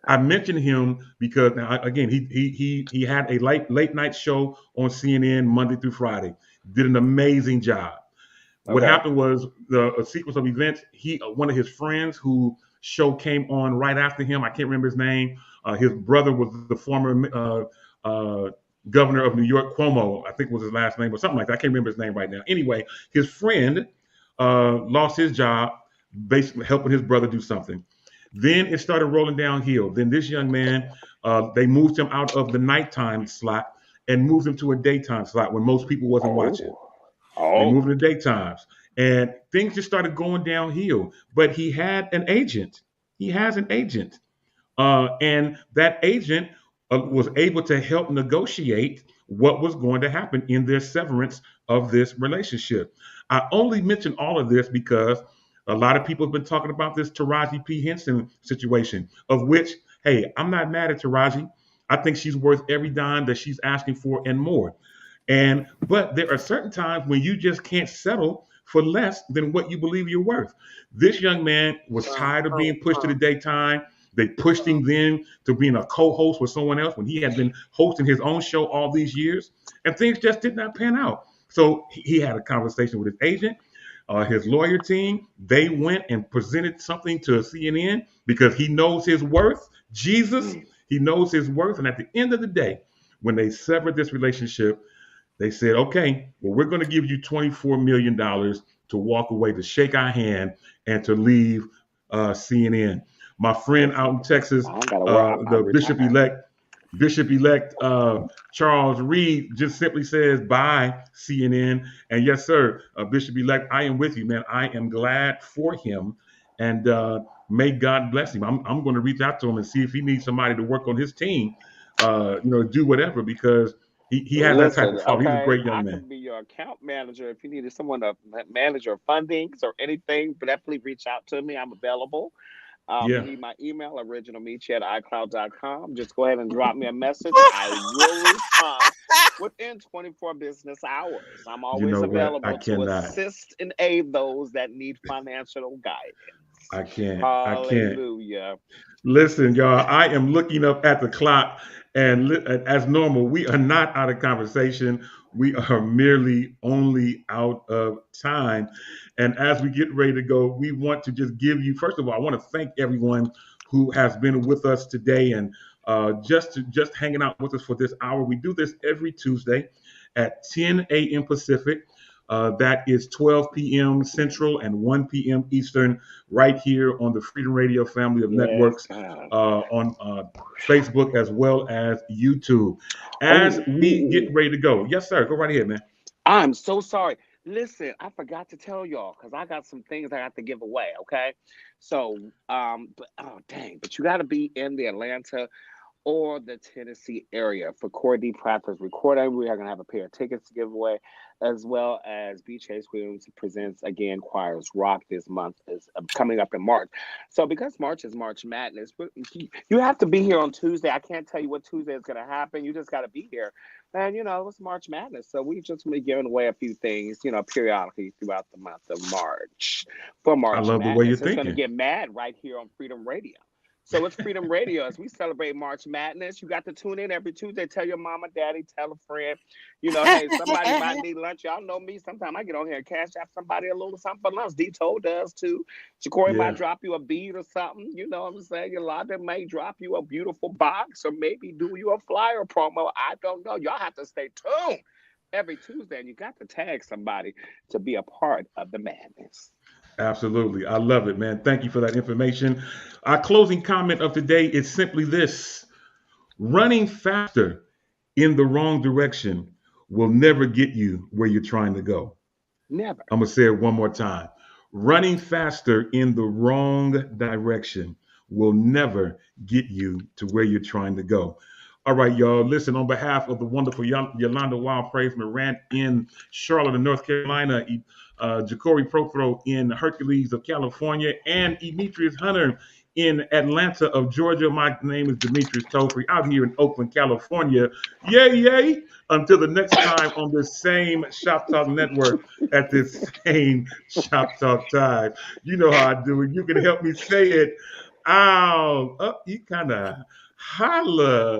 I mentioned him because now, again, he had a late night show on CNN Monday through Friday. Did an amazing job. What happened was a sequence of events. One of his friends who show came on right after him. I can't remember his name. His brother was the former governor of New York, Cuomo, I think was his last name or something like that. I can't remember his name right now. Anyway, his friend lost his job, basically helping his brother do something. Then it started rolling downhill. Then this young man, they moved him out of the nighttime slot and moved him to a daytime slot when most people wasn't watching. They moved to daytimes. And things just started going downhill. But he had an agent. He has an agent. And that agent was able to help negotiate what was going to happen in their severance of this relationship. I only mention all of this because a lot of people have been talking about this Taraji P. Henson situation, of which, hey, I'm not mad at Taraji. I think she's worth every dime that she's asking for and more. But there are certain times when you just can't settle for less than what you believe you're worth. This young man was tired of being pushed to the daytime. They pushed him then to being a co-host with someone else when he had been hosting his own show all these years, and things just did not pan out. So he had a conversation with his agent, his lawyer team. They went and presented something to CNN because he knows his worth. Jesus, he knows his worth. And at the end of the day, when they severed this relationship, they said, okay, well, we're going to give you $24 million to walk away, to shake our hand, and to leave CNN. My friend out in Texas, the Bishop-elect Charles Reed just simply says, bye, CNN. And yes, sir, Bishop-elect, I am with you, man. I am glad for him. And may God bless him. I'm going to reach out to him and see if he needs somebody to work on his team, do whatever, because he has that type of follow. He's a great young man. I can be your account manager. If you needed someone to manage your fundings or anything, definitely reach out to me. I'm available. You need my email, originalmeechie@icloud.com. Just go ahead and drop me a message. I will respond within 24 business hours. I'm always available to assist and aid those that need financial guidance. I can't. Hallelujah. Listen, y'all, I am looking up at the clock, and as normal, we are not out of conversation. We are merely only out of time. And as we get ready to go, we want to just give you, first of all, I want to thank everyone who has been with us today and just hanging out with us for this hour. We do this every Tuesday at 10 a.m. Pacific. That is 12 p.m. Central and 1 p.m. Eastern, right here on the Freedom Radio family of networks, on Facebook as well as YouTube. As we get ready to go, yes, sir, go right ahead, man. I'm so sorry. Listen, I forgot to tell y'all because I got some things I got to give away. Okay, so but you got to be in the Atlanta or the Tennessee area for Cordy Pratt's recording. We are going to have a pair of tickets to give away, as well as B. Chase Williams presents again Choirs Rock this month is coming up in March. So because March is March Madness, you have to be here on Tuesday. I can't tell you what Tuesday is going to happen. You just got to be here. And, it's March Madness. So we've just been giving away a few things, periodically throughout the month of March. For March Madness. I love the way you're thinking. It's going to get mad right here on Freedom Radio. So it's Freedom Radio. As we celebrate March Madness, you got to tune in every Tuesday. Tell your mama, daddy, tell a friend. Hey, somebody might need lunch. Y'all know me. Sometimes I get on here and cash out somebody a little something for lunch. D-Toe does too. Jacory might drop you a bead or something. You know what I'm saying? Yolanda may drop you a beautiful box or maybe do you a flyer promo. I don't know. Y'all have to stay tuned every Tuesday, and you got to tag somebody to be a part of the madness. Absolutely. I love it, man. Thank you for that information. Our closing comment of today is simply this: running faster in the wrong direction will never get you where you're trying to go. Never. I'm going to say it one more time. Running faster in the wrong direction will never get you to where you're trying to go. All right, y'all. Listen, on behalf of the wonderful Yolanda Wild Praise Morant in Charlotte, North Carolina, Ja'Cory Prothro in Hercules of California, and Demetrius Hunter in Atlanta of Georgia. My name is Demetrius Tofree out here in Oakland, California. Yay, yay. Until the next time on this same Shop Talk Network at this same Shop Talk time. You know how I do it. You can help me say it. Ow. Oh, you kind of holla.